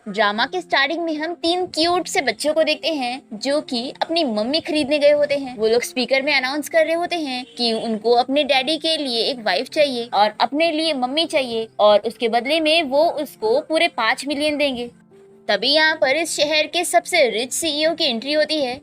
Drama के starting में हम 3 क्यूट से बच्चों को देखते हैं जो कि अपनी मम्मी खरीदने गए होते हैं। वो लोग स्पीकर में अनाउंस कर रहे होते हैं कि उनको अपने डैडी के लिए एक वाइफ चाहिए और अपने लिए मम्मी चाहिए और उसके बदले में वो उसको पूरे 5 मिलियन देंगे। तभी यहाँ पर इस शहर के सबसे रिच सीईओ की एंट्री होती है,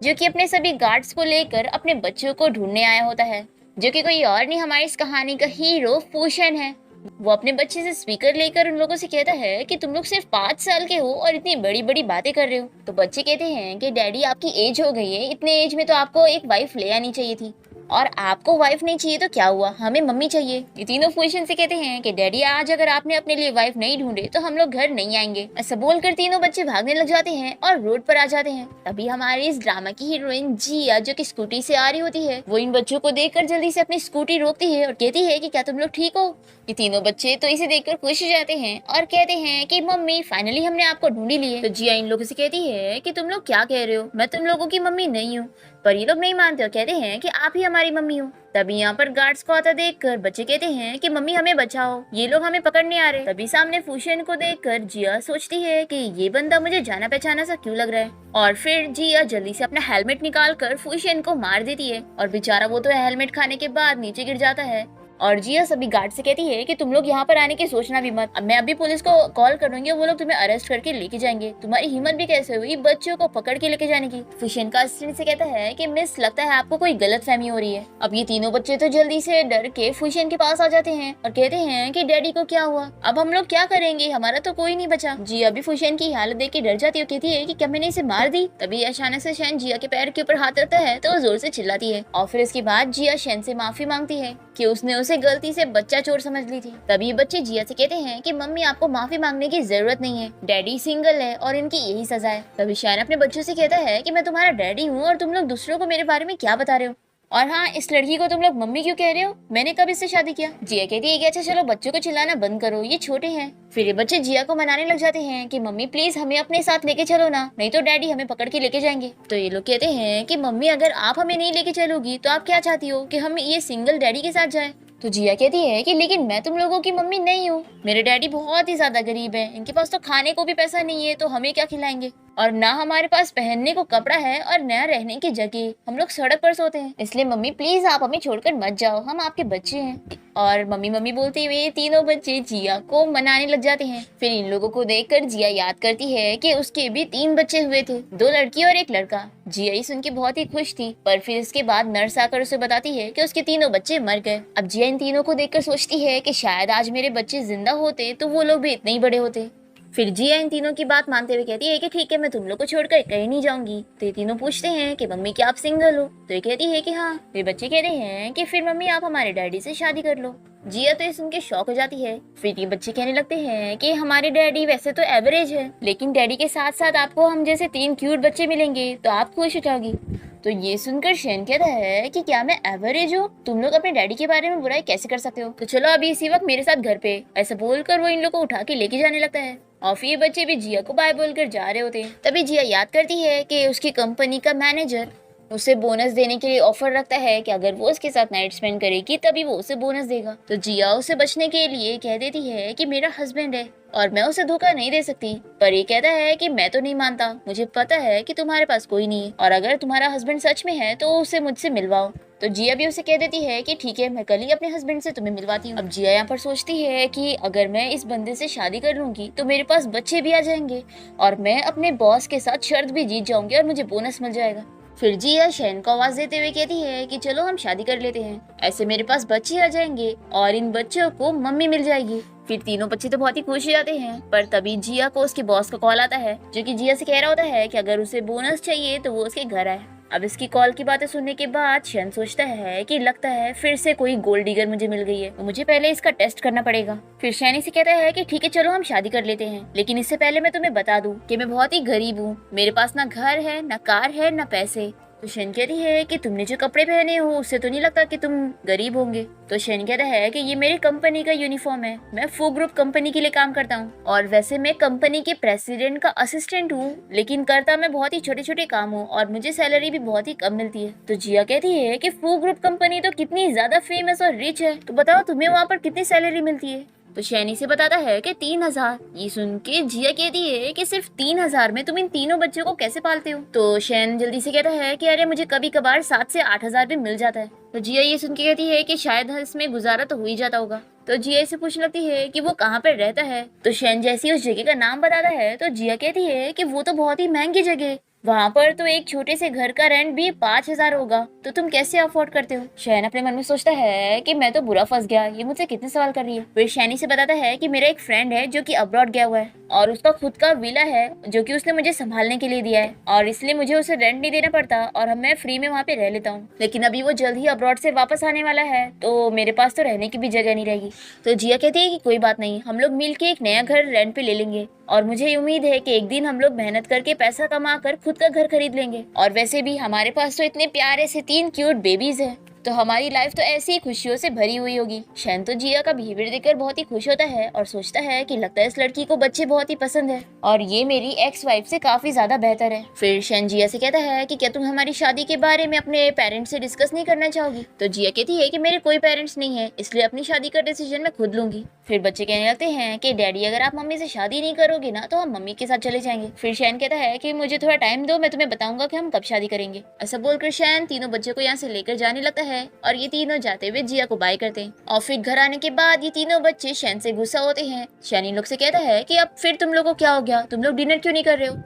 जो कि अपने सभी गार्ड्स को लेकर अपने बच्चों को ढूंढने आया होता है, जो कि कोई और नहीं हमारी इस कहानी का हीरो फूशन है। वो अपने बच्चे से स्पीकर लेकर उन लोगों से कहता है कि तुम लोग सिर्फ 5 साल के हो और इतनी बड़ी बड़ी बातें कर रहे हो। तो बच्चे कहते हैं कि डैडी आपकी एज हो गई है, इतने एज में तो आपको एक वाइफ ले आनी चाहिए थी, और आपको वाइफ नहीं चाहिए तो क्या हुआ, हमें मम्मी चाहिए। ये तीनों फूशन से कहते हैं कि डैडी आज अगर आपने अपने लिए वाइफ नहीं ढूंढे तो हम लोग घर नहीं आएंगे। ऐसा बोलकर तीनों बच्चे भागने लग जाते हैं और रोड पर आ जाते हैं। तभी हमारी इस ड्रामा की हीरोइन जिया, जो कि स्कूटी से आ रही होती है, वो इन बच्चों को देखकर जल्दी से अपनी स्कूटी रोकती है और कहती है कि क्या तुम लोग ठीक हो। ये तीनों बच्चे तो इसे देखकर खुश हो जाते हैं और कहते हैं कि मम्मी फाइनली हमने आपको ढूंढ ही लिए। तो जिया इन लोगों से कहती है कि तुम लोग क्या कह रहे हो, मैं तुम लोगों की मम्मी नहीं हूँ। पर ये लोग नहीं मानते और कहते हैं कि आप ही हमारी मम्मी हो। तभी यहाँ पर गार्ड्स को आता देखकर बच्चे कहते हैं कि मम्मी हमें बचाओ, ये लोग हमें पकड़ने आ रहे। तभी सामने फूशन को देखकर जिया सोचती है कि ये बंदा मुझे जाना पहचाना सा क्यों लग रहा है, और फिर जिया जल्दी से अपना हेलमेट निकाल कर फूशन को मार देती है और बेचारा वो तो हेलमेट खाने के बाद नीचे गिर जाता है। और जिया सभी गार्ड से कहती है कि तुम लोग यहाँ पर आने की सोचना भी मत, अब मैं अभी पुलिस को कॉल करूंगी, वो लोग तुम्हें अरेस्ट करके लेके जाएंगे। तुम्हारी हिम्मत भी कैसे हुई बच्चों को पकड़ के लेके जाने की। फूशन का असिस्टेंट से कहता है कि मिस लगता है आपको कोई गलतफहमी हो रही है। अब ये तीनों बच्चे तो जल्दी से डर के फूशन के पास आ जाते हैं और कहते हैं कि डैडी को क्या हुआ, अब हम लोग क्या करेंगे, हमारा तो कोई नहीं बचा। जिया भी फूशन की हालत देख के डर जाती है और कहती है कि क्या मैंने इसे मार दी। तभी अचानक से शैन जिया के पैर के ऊपर हाथ रखता है तो वो जोर से चिल्लाती है और फिर इसके बाद जिया शैन से माफी मांगती है कि उसने उसे गलती से बच्चा चोर समझ ली थी। तभी बच्चे जिया से कहते हैं कि मम्मी आपको माफी मांगने की जरूरत नहीं है, डैडी सिंगल है और इनकी यही सजा है। तभी शैन अपने बच्चों से कहता है कि मैं तुम्हारा डैडी हूँ और तुम लोग दूसरों को मेरे बारे में क्या बता रहे हो, और हाँ इस लड़की को तुम लोग मम्मी क्यों कह रहे हो, मैंने कब इससे शादी किया। जिया कहती है कि अच्छा चलो बच्चों को चिल्लाना बंद करो, ये छोटे हैं। फिर ये बच्चे जिया को मनाने लग जाते हैं कि मम्मी प्लीज हमें अपने साथ लेके चलो ना, नहीं तो डैडी हमें पकड़ के लेके जाएंगे। तो ये लोग कहते हैं कि मम्मी अगर आप हमें नहीं लेके चलोगी तो आप क्या चाहती हो कि हम ये सिंगल डैडी के साथ जाए। तो जिया कहती है कि लेकिन मैं तुम लोगों की मम्मी नहीं हूँ, मेरे डैडी बहुत ही ज्यादा गरीब है, इनके पास तो खाने को भी पैसा नहीं है, तो हमें क्या खिलाएंगे, और ना हमारे पास पहनने को कपड़ा है और न रहने की जगह, हम लोग सड़क पर सोते हैं, इसलिए मम्मी प्लीज आप हमें छोड़कर मत जाओ, हम आपके बच्चे हैं। और मम्मी मम्मी बोलते हुए तीनों बच्चे जिया को मनाने लग जाते हैं। फिर इन लोगों को देखकर जिया याद करती है कि उसके भी 3 बच्चे हुए थे, 2 लड़की और 1 लड़का। जिया ये सुन के बहुत ही खुश थी, पर फिर इसके बाद नर्स आकर उसे बताती है कि उसके तीनों बच्चे मर गए। अब जिया इन तीनों को देखकर सोचती है कि शायद आज मेरे बच्चे जिंदा होते तो वो लोग भी इतने ही बड़े होते। फिर जिया इन तीनों की बात मानते हुए कहती है कि ठीक है मैं तुम लोग को छोड़कर कहीं नहीं जाऊंगी। तो ये तीनों पूछते हैं कि मम्मी क्या आप सिंगल हो, तो ये कहती है कि हाँ। फिर बच्चे कहते हैं कि फिर मम्मी आप हमारे डैडी से शादी कर लो। जिया तो ये सुन के शॉक हो जाती है। फिर ये बच्चे कहने लगते हैं कि हमारे डैडी वैसे तो एवरेज है, लेकिन डैडी के साथ साथ आपको हम जैसे 3 क्यूट बच्चे मिलेंगे तो आप खुश हो जाओगी। तो ये सुनकर शैन कहता है कि क्या मैं एवरेज हूँ, तुम लोग अपने डैडी के बारे में बुराई कैसे कर सकते हो, तो चलो अभी इसी वक्त मेरे साथ घर पे। ऐसा बोलकर वो इन लोग को उठा के लेके जाने लगता है और फिर ये बच्चे भी जिया को बाय बोलकर जा रहे होते हैं। तभी जिया याद करती है कि उसकी कंपनी का मैनेजर उसे बोनस देने के लिए ऑफर रखता है कि अगर वो उसके साथ नाइट स्पेंड करेगी तभी वो उसे बोनस देगा। तो जिया उसे बचने के लिए कह देती है कि मेरा हस्बैंड है और मैं उसे धोखा नहीं दे सकती, पर ये कहता है कि मैं तो नहीं मानता, मुझे पता है कि तुम्हारे पास कोई नहीं है और अगर तुम्हारा हस्बैंड सच में है तो उसे मुझसे मिलवाओ। तो जिया भी उसे कह देती है कि ठीक है मैं कल ही अपने हस्बैंड से तुम्हें मिलवाती हूँ। अब जिया यहाँ पर सोचती है कि अगर मैं इस बंदे से शादी कर लूंगी तो मेरे पास बच्चे भी आ जाएंगे और मैं अपने बॉस के साथ शर्त भी जीत जाऊंगी और मुझे बोनस मिल जाएगा। फिर जिया शैन को आवाज देते हुए कहती है कि चलो हम शादी कर लेते हैं, ऐसे मेरे पास बच्चे आ जाएंगे और इन बच्चों को मम्मी मिल जाएगी। फिर तीनों बच्चे तो बहुत ही खुश हो जाते हैं, पर तभी जिया को उसके बॉस का कॉल आता है, जो कि जिया से कह रहा होता है कि अगर उसे बोनस चाहिए तो वो उसके घर आए। अब इसकी कॉल की बातें सुनने के बाद शैन सोचता है कि लगता है फिर से कोई गोल्ड डिगर मुझे मिल गई है, तो मुझे पहले इसका टेस्ट करना पड़ेगा। फिर शैन से कहता है कि ठीक है चलो हम शादी कर लेते हैं, लेकिन इससे पहले मैं तुम्हें बता दूं कि मैं बहुत ही गरीब हूँ, मेरे पास ना घर है ना कार है ना पैसे। तो शैन कहती है कि तुमने जो कपड़े पहने हो उससे तो नहीं लगता कि तुम गरीब होंगे। तो शैन कहता है कि ये मेरी कंपनी का यूनिफॉर्म है, मैं फू ग्रुप कंपनी के लिए काम करता हूँ और वैसे मैं कंपनी के प्रेसिडेंट का असिस्टेंट हूँ, लेकिन करता मैं बहुत ही छोटे छोटे काम हूँ और मुझे सैलरी भी बहुत ही कम मिलती है। तो जिया कहती है कि फू ग्रुप कंपनी तो कितनी ज्यादा फेमस और रिच है, तो बताओ तुम्हें वहाँ पर कितनी सैलरी मिलती है। तो शैनी से बताता है कि 3,000। ये सुन के जिया कहती है कि सिर्फ 3,000 में तुम इन तीनों बच्चों को कैसे पालते हो? तो शैन जल्दी से कहता है कि अरे मुझे कभी कभार 7 से 8,000 भी मिल जाता है। तो जिया ये सुन के कहती है कि शायद इसमें गुजारा तो हो ही जाता होगा। तो जिया से पूछने लगती है कि वो कहाँ पर रहता है। तो शैन जैसे उस जगह का नाम बताता है तो जिया कहती है कि वो तो बहुत ही महंगी जगह है, वहाँ पर तो एक छोटे से घर का रेंट भी 5,000 होगा, तो तुम कैसे अफोर्ड करते हो? शैन अपने मन में सोचता है कि मैं तो बुरा फंस गया, ये मुझसे कितने सवाल कर रही है। फिर शैनी से बताता है कि मेरा एक फ्रेंड है जो कि अब्रॉड गया हुआ है और उसका खुद का विला है जो कि उसने मुझे संभालने के लिए दिया है और इसलिए मुझे उसे रेंट नहीं देना पड़ता और मैं फ्री में वहाँ पे रह लेता हूँ। लेकिन अभी वो जल्द ही अब्रॉड से वापस आने वाला है तो मेरे पास तो रहने की भी जगह नहीं रहेगी। तो जिया कहती है कि कोई बात नहीं, हम लोग मिल के एक नया घर रेंट पे ले लेंगे और मुझे उम्मीद है कि एक दिन हम लोग मेहनत करके पैसा कमा कर खुद का घर खरीद लेंगे। और वैसे भी हमारे पास तो इतने प्यारे से 3 क्यूट बेबीज हैं, तो हमारी लाइफ तो ऐसी ही खुशियों से भरी हुई होगी। शैन तो जिया का बिहेवियर देखकर बहुत ही खुश होता है और सोचता है कि लगता है इस लड़की को बच्चे बहुत ही पसंद है और ये मेरी एक्स वाइफ से काफी ज्यादा बेहतर है। फिर शैन जिया से कहता है कि क्या तुम हमारी शादी के बारे में अपने पेरेंट्स से डिस्कस नहीं करना चाहोगी? तो जिया कहती है कि मेरे कोई पेरेंट्स नहीं है, इसलिए अपनी शादी का डिसीजन मैं खुद लूंगी। फिर बच्चे कहने लगते हैं कि डैडी अगर आप मम्मी से शादी नहीं करोगे ना तो हम मम्मी के साथ चले जाएंगे। फिर शैन कहता है कि मुझे थोड़ा टाइम दो, मैं तुम्हें बताऊंगा कि हम कब शादी करेंगे। ऐसा बोलकर शैन तीनों बच्चों को यहाँ से लेकर जाने लगता है और ये तीनों जाते हुए जिया को बाय करते हैं। और फिर घर आने के बाद ये तीनों बच्चे शैन से गुस्सा होते हैं। शैन इन लोग से कहता है कि अब फिर तुम लोगों को क्या हो गया, तुम लोग डिनर क्यों नहीं कर रहे हो?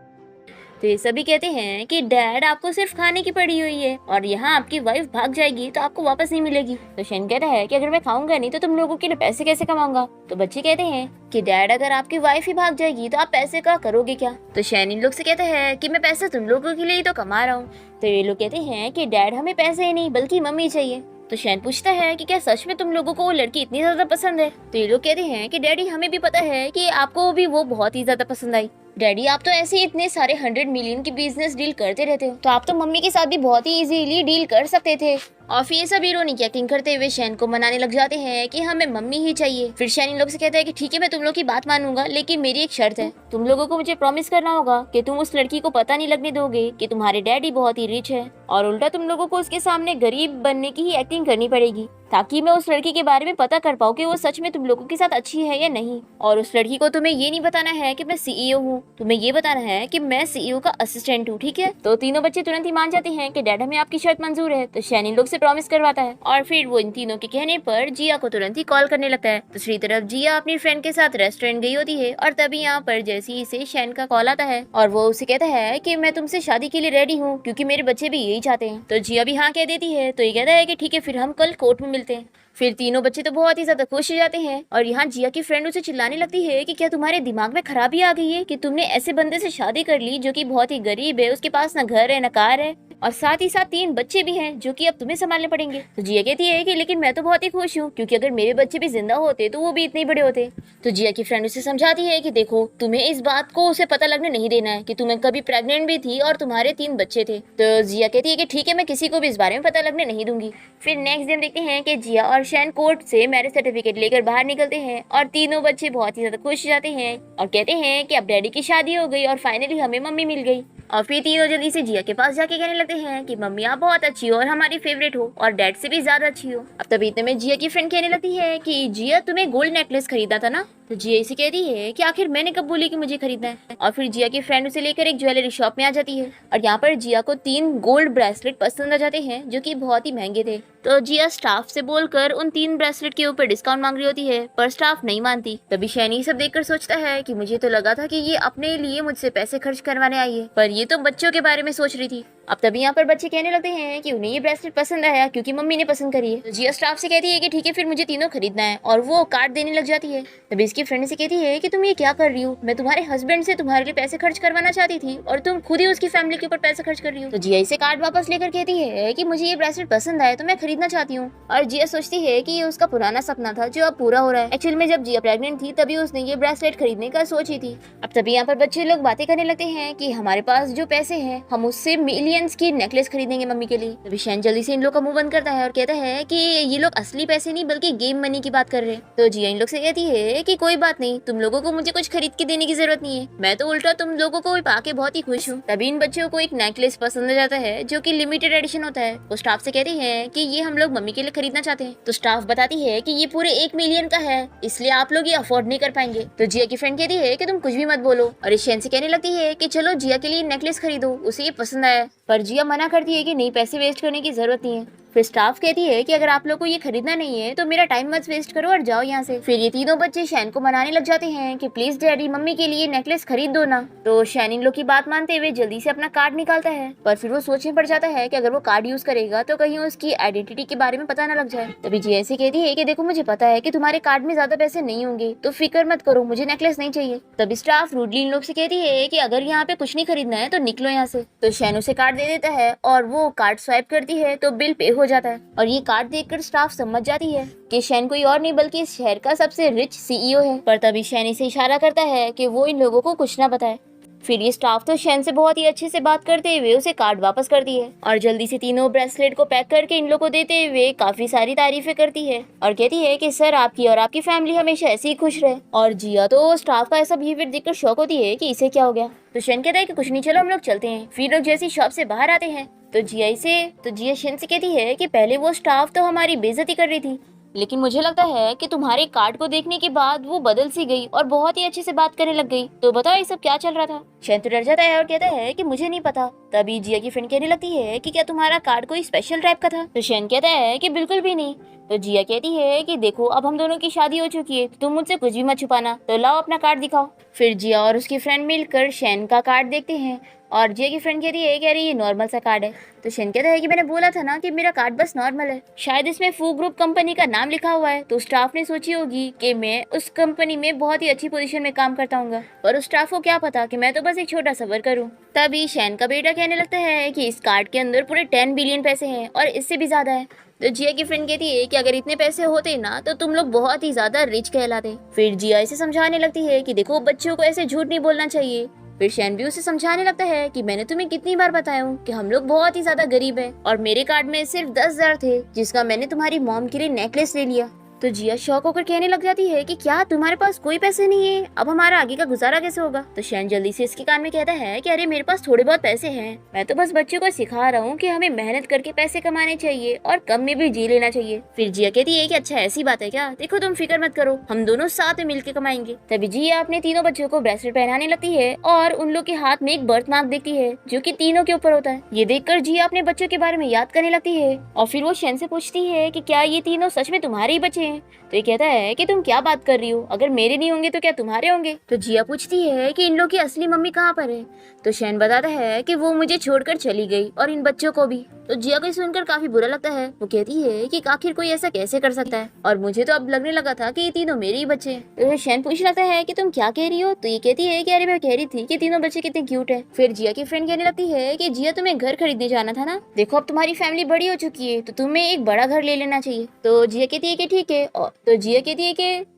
तो ये सभी कहते हैं कि डैड आपको सिर्फ खाने की पड़ी हुई है और यहाँ आपकी वाइफ भाग जाएगी तो आपको वापस नहीं मिलेगी। तो शैन कहता है कि अगर मैं खाऊंगा नहीं तो तुम लोगों के लिए पैसे कैसे कमाऊंगा? तो बच्चे कहते हैं कि डैड अगर आपकी वाइफ ही भाग जाएगी तो आप पैसे का करोगे क्या? तो शैन इन लोग से कहता है कि मैं पैसे तुम लोगों के लिए ही तो कमा रहा हूँ। तो ये लोग कहते हैं कि डैड हमें पैसे ही नहीं बल्कि मम्मी चाहिए। तो शैन पूछता है कि क्या सच में तुम लोगों को वो लड़की इतनी ज्यादा पसंद है? तो ये लोग कहते हैं कि डैडी हमें भी पता है कि आपको भी वो बहुत ही ज्यादा पसंद आई। डैडी आप तो ऐसे ही इतने सारे 100 मिलियन की बिजनेस डील करते रहते हो, तो आप तो मम्मी के साथ भी बहुत ही इजीली डील कर सकते थे। और फिर ये सब इरोनी की एक्टिंग करते हुए शैन को मनाने लग जाते हैं कि हमें मम्मी ही चाहिए। फिर शैन इन लोग से कहता है कि ठीक है मैं तुम लोग की बात मानूंगा, लेकिन मेरी एक शर्त है, तुम लोगों को मुझे प्रॉमिस करना होगा कि तुम उस लड़की को पता नहीं लगने दोगे कि तुम्हारे डैडी बहुत ही रिच है और उल्टा तुम लोगों को उसके सामने गरीब बनने की ही एक्टिंग करनी पड़ेगी ताकि मैं उस लड़की के बारे में पता कर पाऊँ कि वो सच में तुम लोगों के साथ अच्छी है या नहीं। और उस लड़की को तुम्हें ये नहीं बताना है कि मैं सीईओ हूँ, तुम्हें ये बताना है कि मैं सीईओ का असिस्टेंट हूँ, ठीक है? तो तीनों बच्चे तुरंत ही मान जाते हैं कि डैड हमें आपकी शर्त मंजूर है। तो शैन इन लोग से प्रॉमिस करवाता है और फिर वो इन तीनों के कहने पर जिया को तुरंत ही कॉल करने लगता है। दूसरी तरफ जिया अपनी फ्रेंड के साथ रेस्टोरेंट गई होती है और तभी यहाँ पर जैसे ही इसे शैन का कॉल आता है और वो उसे कहता है कि मैं तुमसे शादी के लिए रेडी हूँ क्योंकि मेरे बच्चे भी यही चाहते हैं। तो जिया भी हाँ कह देती है। तो ये कहता है कि ठीक है फिर हम कल कोर्ट में मिलते हैं। फिर तीनों बच्चे तो बहुत ही ज्यादा खुश हो जाते हैं और यहाँ जिया की फ्रेंड उसे चिल्लाने लगती है कि क्या तुम्हारे दिमाग में खराबी आ गई है कि तुमने ऐसे बंदे से शादी कर ली जो कि बहुत ही गरीब है, उसके पास ना घर है ना कार है और साथ ही साथ 3 बच्चे भी हैं जो कि अब तुम्हें संभालने पड़ेंगे। तो जिया कहती है कि लेकिन मैं तो बहुत ही खुश हूँ क्योंकि अगर मेरे बच्चे भी जिंदा होते तो वो भी इतने बड़े होते। तो जिया की फ्रेंड उसे समझाती है कि देखो तुम्हें इस बात को उसे पता लगने नहीं देना है कि तुम्हें कभी प्रेग्नेंट भी थी और तुम्हारे 3 बच्चे थे। तो जिया कहती है कि ठीक है मैं किसी को भी इस बारे में पता लगने नहीं दूंगी। फिर नेक्स्ट दिन देखते हैं कि जिया और शैन कोर्ट से मैरिज सर्टिफिकेट लेकर बाहर निकलते हैं और तीनों बच्चे बहुत ही ज्यादा खुश हो जाते हैं और कहते हैं कि अब डैडी की शादी हो गई और फाइनली हमें मम्मी मिल गई। और फिर तीनों जल्दी से जिया के पास जाके कहने लगते हैं कि मम्मी आप बहुत अच्छी हो और हमारी फेवरेट हो और डैड से भी ज्यादा अच्छी हो। अब तभी इतने में जिया की फ्रेंड कहने लगती है कि जिया तुम्हें गोल्ड नेकलेस खरीदा था ना? तो जिया इसे कहती है कि आखिर मैंने कब बोली कि मुझे खरीदना है। और फिर जिया की फ्रेंड उसे लेकर एक ज्वेलरी शॉप में आ जाती है और यहाँ पर जिया को 3 गोल्ड ब्रेसलेट पसंद आ जाते हैं जो कि बहुत ही महंगे थे। तो जिया स्टाफ से बोलकर उन 3 ब्रेसलेट के ऊपर डिस्काउंट मांग रही होती है पर स्टाफ नहीं मानती। तभी शैनी सब देखकर सोचता है कि मुझे तो लगा था कि ये अपने लिए मुझसे पैसे खर्च करवाने आई है पर ये तो बच्चों के बारे में सोच रही थी। अब तभी यहाँ पर बच्चे कहने लगते हैं कि उन्हें ये ब्रेसलेट पसंद आया क्योंकि मम्मी ने पसंद करी है। तो जिया स्टाफ से कहती है कि ठीक है फिर मुझे तीनों खरीदना है और वो कार्ड देने लग जाती है। तभी इसकी फ्रेंड से कहती है कि तुम ये क्या कर रही हो, मैं तुम्हारे हस्बैंड से तुम्हारे लिए पैसे खर्च करवाना चाहती थी और तुम खुद ही उसकी फैमिली के ऊपर पैसे खर्च कर रही हो। तो जिया इसे कार्ड वापस लेकर कहती है कि मुझे ये ब्रेसलेट पसंद आया तो मैं खरीदना चाहती हूँ। और जिया सोचती है कि ये उसका पुराना सपना था जो अब पूरा हो रहा है। एक्चुअली में जब जिया प्रेग्नेंट थी तभी उसने ये ब्रेसलेट खरीदने का सोची थी। अब तभी यहाँ पर बच्चे लोग बातें करने लगते हैं कि हमारे पास जो पैसे हैं हम उससे मिलियन मिलियंस की नेकलेस खरीदेंगे मम्मी के लिए। तभी शैन जल्दी से इन लोग का मुंह बंद करता है और कहता है कि ये लोग असली पैसे नहीं बल्कि गेम मनी की बात कर रहे हैं। तो जिया इन लोग से कहती है कि कोई बात नहीं, तुम लोगों को मुझे कुछ खरीद के देने की जरूरत नहीं है, मैं तो उल्टा तुम लोगों को पाके बहुत ही खुश हूँ। तभी इन बच्चों को एक नेकलेस पसंद आ जाता है जो कि लिमिटेड एडिशन होता है। वो स्टाफ से कहते हैं कि ये हम लोग मम्मी के लिए खरीदना चाहते हैं। तो स्टाफ बताती है कि ये पूरे 1 मिलियन का है, इसलिए आप लोग ये अफोर्ड नहीं कर पाएंगे। तो जिया की फ्रेंड कहती है कि तुम कुछ भी मत बोलो और इस शैन से कहने लगती है कि चलो जिया के लिए नेकलेस खरीदो, उसे ये पसंद आया। पर जिया मना करती है कि नहीं, पैसे वेस्ट करने की जरूरत नहीं है। फिर स्टाफ कहती है कि अगर आप लोग को ये खरीदना नहीं है तो मेरा टाइम मत वेस्ट करो और जाओ यहाँ से। फिर ये तीनों बच्चे शैन को मनाने लग जाते हैं कि प्लीज डैडी मम्मी के लिए नेकलेस खरीद दो ना। तो शैन इन लोग की बात मानते हुए जल्दी से अपना कार्ड निकालता है, पर फिर वो सोचने पड़ जाता है कि अगर वो कार्ड यूज करेगा तो कहीं उसकी आइडेंटिटी के बारे में पता न लग जाए। तभी जी ऐसे कहती है कि देखो मुझे पता है कि तुम्हारे कार्ड में ज्यादा पैसे नहीं होंगे, तो फिक्र मत करो, मुझे नेकलेस नहीं चाहिए। तभी स्टाफ रूडली इन लोग से कहती है कि अगर यहाँ पे कुछ नहीं खरीदना है तो निकलो यहाँ से। तो शैन उसे कार्ड दे देता है और वो कार्ड स्वाइप करती है तो बिल पे हो जाता है। और ये कार्ड देखकर स्टाफ समझ जाती है कि शैन कोई और नहीं बल्कि इस शहर का सबसे रिच सीईओ है। पर तभी शैन इसे इशारा करता है कि वो इन लोगों को कुछ ना बताए। फिर ये स्टाफ तो शैन से बहुत ही अच्छे से बात करते हुए उसे कार्ड वापस करती है और जल्दी से तीनों ब्रेसलेट को पैक करके इन लोगों को देते हुए काफी सारी तारीफें करती है और कहती है कि सर आपकी और आपकी फैमिली हमेशा ऐसे ही खुश रहे। और जिया तो स्टाफ का ऐसा बिहेवियर देखकर शॉक होती है कि इसे क्या हो गया। तो शैन कहता है कि कुछ नहीं, चलो हम लोग चलते हैं। फिर लोग जैसी शॉप से बाहर आते हैं तो जिया शैन से कहती है कि पहले वो स्टाफ तो हमारी बेइज्जती कर रही थी, लेकिन मुझे लगता है कि तुम्हारे कार्ड को देखने के बाद वो बदल सी गई और बहुत ही अच्छे से बात करने लग गई। तो बताओ ये सब क्या चल रहा था। शैन तो डर जाता है और कहता है कि मुझे नहीं पता। तभी जिया की फ्रेंड कहने लगती है कि क्या तुम्हारा कार्ड कोई स्पेशल टाइप का था। तो शैन कहता है कि बिल्कुल भी नहीं। तो जिया कहती है कि देखो अब हम दोनों की शादी हो चुकी है, तुम मुझसे कुछ भी मत छुपाना, तो लाओ अपना कार्ड दिखाओ। फिर जिया और उसकी फ्रेंड मिलकर शैन का कार्ड देखते हैं और जिया की फ्रेंड कहती है कि अरे ये नॉर्मल सा कार्ड है। तो शैन कहता है कि मैंने बोला था ना कि मेरा कार्ड बस नॉर्मल है, शायद इसमें फू ग्रुप कंपनी का नाम लिखा हुआ है। तो स्टाफ ने सोची होगी कि मैं उस कंपनी में बहुत ही अच्छी पोजीशन में काम करता हूँ, और उस स्टाफ को क्या पता कि मैं तो बस एक छोटा सा वर्कर हूँ। तभी शैन का बेटा कहने लगता है कि इस कार्ड के अंदर पूरे 10 बिलियन पैसे हैं और इससे भी ज्यादा है। तो जिया की फ्रेंड कहती है कि अगर इतने पैसे होते ना तो तुम लोग बहुत ही ज्यादा रिच कहलाते। फिर जिया इसे समझाने लगती है कि देखो बच्चों को ऐसे झूठ नहीं बोलना चाहिए। फिर शैन भी उसे समझाने लगता है कि मैंने तुम्हें कितनी बार बताया हूँ कि हम लोग बहुत ही ज्यादा गरीब हैं और मेरे कार्ड में सिर्फ 10,000 थे जिसका मैंने तुम्हारी मॉम के लिए नेकलेस ले लिया। तो जिया शॉक होकर कहने लग जाती है कि क्या तुम्हारे पास कोई पैसे नहीं है, अब हमारा आगे का गुजारा कैसे होगा। तो शैन जल्दी से इसके कान में कहता है कि अरे मेरे पास थोड़े बहुत पैसे हैं, मैं तो बस बच्चों को सिखा रहा हूँ कि हमें मेहनत करके पैसे कमाने चाहिए और कम में भी जी लेना चाहिए। फिर जिया कहती है कि अच्छा ऐसी बात है क्या, देखो तुम फिक्र मत करो, हम दोनों साथ में मिलकर कमाएंगे। तभी जिया अपने तीनों बच्चों को ब्रेसलेट पहनाने लगती है और उन लोग के हाथ में एक बर्थ मार्क देखती है जो कि तीनों के ऊपर होता है। ये देखकर जिया अपने बच्चों के बारे में याद करने लगती है और फिर वो शैन से पूछती है कि क्या ये तीनों सच में तुम्हारे ही बच्चे हैं। तो ये कहता है कि तुम क्या बात कर रही हो, अगर मेरे नहीं होंगे तो क्या तुम्हारे होंगे। तो जिया पूछती है कि इन लोग की असली मम्मी कहाँ पर है। तो शैन बताता है कि वो मुझे छोड़कर चली गई और इन बच्चों को भी। तो जिया को सुनकर काफी बुरा लगता है। वो कहती है कि आखिर कोई ऐसा कैसे कर सकता है, और मुझे तो अब लगने लगा था कि ये तीनों मेरे ही बच्चे हैं। तो शैन पूछ लगता है कि तुम क्या कह रही हो। तो ये कहती है कि अरे मैं कह रही थी कि तीनों बच्चे कितने क्यूट है। फिर जिया की फ्रेंड कहने लगती है कि जिया तुम्हें घर खरीदने जाना था ना, देखो अब तुम्हारी फैमिली बड़ी हो चुकी है तो तुम्हें एक बड़ा घर ले लेना चाहिए। तो जिया कहती है कि ठीक है। तो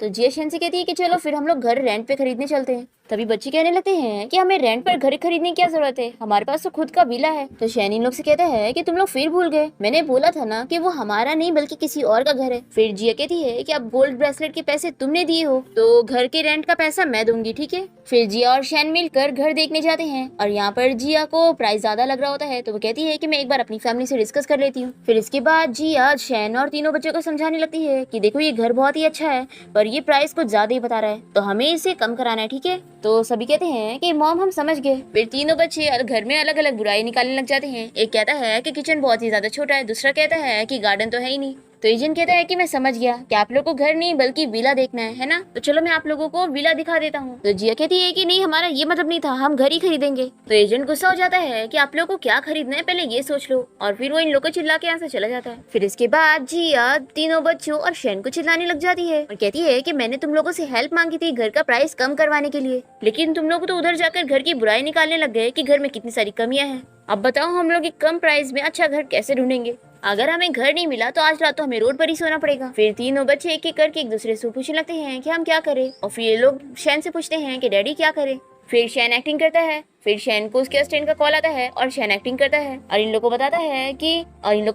जिया शैन से कहती है कि चलो फिर हम लोग घर रेंट पे खरीदने चलते हैं। तभी बच्चे कहने लगते हैं कि हमें रेंट पर घर खरीदने की क्या जरूरत है, हमारे पास तो खुद का विला है। तो शैन इन लोग से कहता है कि तुम लोग फिर भूल गए, मैंने बोला था ना कि वो हमारा नहीं बल्कि किसी और का घर है। फिर जिया कहती है कि अब गोल्ड ब्रेसलेट के पैसे तुमने दिए हो तो घर के रेंट का पैसा मैं दूंगी, ठीक है। फिर जिया और शैन मिलकर घर देखने जाते हैं और यहाँ पर जिया को प्राइस ज्यादा लग रहा होता है तो वो कहती है कि मैं एक बार अपनी फैमिली से डिस्कस कर लेती हूँ। फिर इसके बाद जिया शैन और तीनों बच्चों को समझाने लगती है कि देखो ये घर बहुत ही अच्छा है पर ये प्राइस कुछ ज्यादा ही बता रहा है तो हमें इसे कम कराना है, ठीक है। तो सभी कहते हैं कि मॉम हम समझ गए। फिर तीनों बच्चे घर में अलग अलग बुराई निकालने लग जाते हैं। एक कहता है कि किचन बहुत ही ज्यादा छोटा है, दूसरा कहता है कि गार्डन तो है ही नहीं। तो एजेंट कहता है कि मैं समझ गया कि आप लोगों को घर नहीं बल्कि विला देखना है ना, तो चलो मैं आप लोगों को विला दिखा देता हूँ। तो जिया कहती है कि नहीं हमारा ये मतलब नहीं था, हम घर ही खरीदेंगे। तो एजेंट गुस्सा हो जाता है कि आप लोगों को क्या खरीदना है पहले ये सोच लो, और फिर वो इन लोगों को चिल्ला के यहाँ से चला जाता है। फिर इसके बाद जिया तीनों बच्चों और शैन को चिल्लाने लग जाती है और कहती है कि मैंने तुम लोगों से हेल्प मांगी थी घर का प्राइस कम करवाने के लिए, लेकिन तुम लोग तो उधर जाकर घर की बुराई निकालने लग गए कि घर में कितनी सारी कमियां हैं। अब बताओ हम लोग एक कम प्राइस में अच्छा घर कैसे ढूंढेंगे, अगर हमें घर नहीं मिला तो आज रात तो हमें रोड पर ही सोना पड़ेगा। फिर तीनों बच्चे एक एक करके एक दूसरे से पूछने लगते हैं कि हम क्या करें, और फिर ये लोग शैन से पूछते हैं कि डैडी क्या करें। फिर शैन एक्टिंग करता है। फिर शैन को उसके असिस्टेंट का कॉल आता है और शैन एक्टिंग करता है और इन लोगों को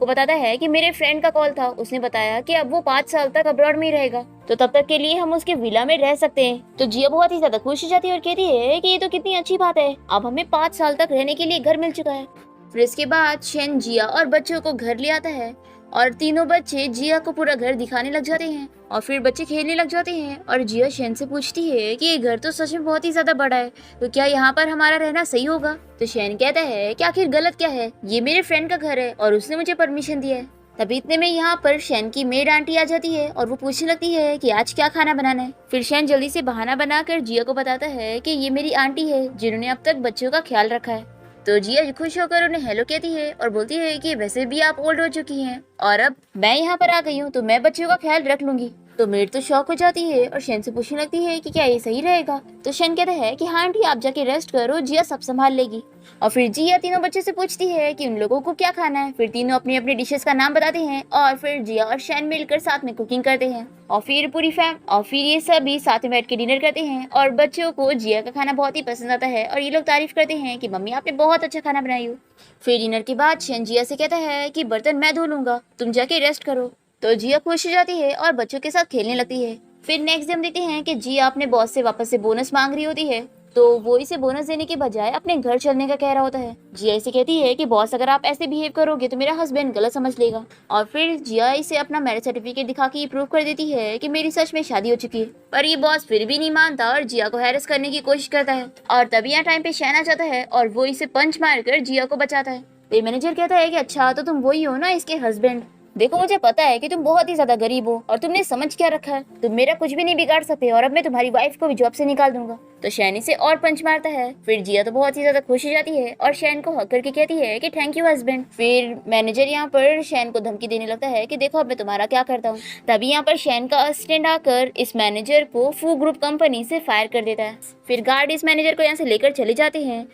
बताता है कि मेरे फ्रेंड का कॉल था, उसने बताया कि अब वो 5 साल तक अब्रॉड में ही रहेगा, तो तब तक के लिए हम उसके विला में रह सकते हैं। तो जिया बहुत ही ज्यादा खुश हो जाती है और कहती है कि ये तो कितनी अच्छी बात है, अब हमें 5 साल तक रहने के लिए घर मिल चुका है। फिर इसके बाद शैन जिया और बच्चों को घर ले आता है और तीनों बच्चे जिया को पूरा घर दिखाने लग जाते हैं और फिर बच्चे खेलने लग जाते हैं और जिया शैन से पूछती है कि ये घर तो सच में बहुत ही ज्यादा बड़ा है, तो क्या यहाँ पर हमारा रहना सही होगा? तो शैन कहता है कि आखिर गलत क्या है, ये मेरे फ्रेंड का घर है और उसने मुझे परमिशन दिया है। तभी इतने में यहाँ पर शैन की मेड आंटी आ जाती है और वो पूछने लगती है कि आज क्या खाना बनाना है। फिर शैन जल्दी से बहाना बनाकर जिया को बताता है कि ये मेरी आंटी है जिन्होंने अब तक बच्चों का ख्याल रखा है। तो जिया खुश होकर उन्हें हेलो कहती है और बोलती है कि वैसे भी आप ओल्ड हो चुकी हैं और अब मैं यहाँ पर आ गई हूँ तो मैं बच्चों का ख्याल रख लूंगी। तो मेड तो शॉक हो जाती है और शैन से पूछने लगती है कि क्या ये सही रहेगा? तो शैन कहता है कि हाँ आंटी, आप जाके रेस्ट करो, जिया सब संभाल लेगी। और फिर जिया तीनों बच्चों से पूछती है कि उन लोगों को क्या खाना है। फिर तीनों अपनी अपनी डिशेस का नाम बताते हैं और फिर जिया और शैन मिलकर साथ में कुकिंग करते हैं और फिर ये सभी साथ में बैठ के डिनर करते हैं और बच्चों को जिया का खाना बहुत ही पसंद आता है और ये लोग तारीफ करते हैं कि मम्मी आपने बहुत अच्छा खाना बनाई हो। फिर डिनर के बाद शैन जिया से कहता है कि बर्तन मैं धो लूंगा, तुम जाके रेस्ट करो। तो जिया खुश हो जाती है और बच्चों के साथ खेलने लगती है। फिर नेक्स्ट डे हम देखते हैं कि जिया अपने बॉस से वापस से बोनस मांग रही होती है, तो वो इसे बोनस देने के बजाय अपने घर चलने का कह रहा होता है। जिया इसे कहती है कि बॉस अगर आप ऐसे बिहेव करोगे तो मेरा हस्बैंड गलत समझ लेगा। और फिर जिया इसे अपना मैरिज सर्टिफिकेट दिखा के प्रूव कर देती है कि मेरी सच में शादी हो चुकी है। पर ये बॉस फिर भी नहीं मानता और जिया को हैरेस करने की कोशिश करता है और तभी यहाँ टाइम पे शैन आ जाता है और वो इसे पंच मारकर जिया को बचाता है। तो मैनेजर कहता है कि अच्छा तो तुम वही हो ना इसके हस्बैंड, देखो मुझे पता है कि तुम बहुत ही ज्यादा गरीब हो और तुमने समझ क्या रखा है, तुम मेरा कुछ भी नहीं बिगाड़ सकते और अब मैं तुम्हारी वाइफ को भी जॉब से निकाल दूंगा। तो शैन से और पंच मारता है। फिर जिया तो बहुत ही ज्यादा खुश हो जाती है और शैन को हक करके कहती है कि थैंक यू हस्बैंड। फिर मैनेजर यहाँ पर शैन को धमकी देने लगता है कि देखो अब मैं तुम्हारा क्या करता हूँ। तभी यहाँ पर शैन का असिस्टेंट आकर इस मैनेजर को फू ग्रुप कंपनी से फायर कर देता है। फिर गार्ड इस मैनेजर को यहाँ से लेकर चले जाते हैं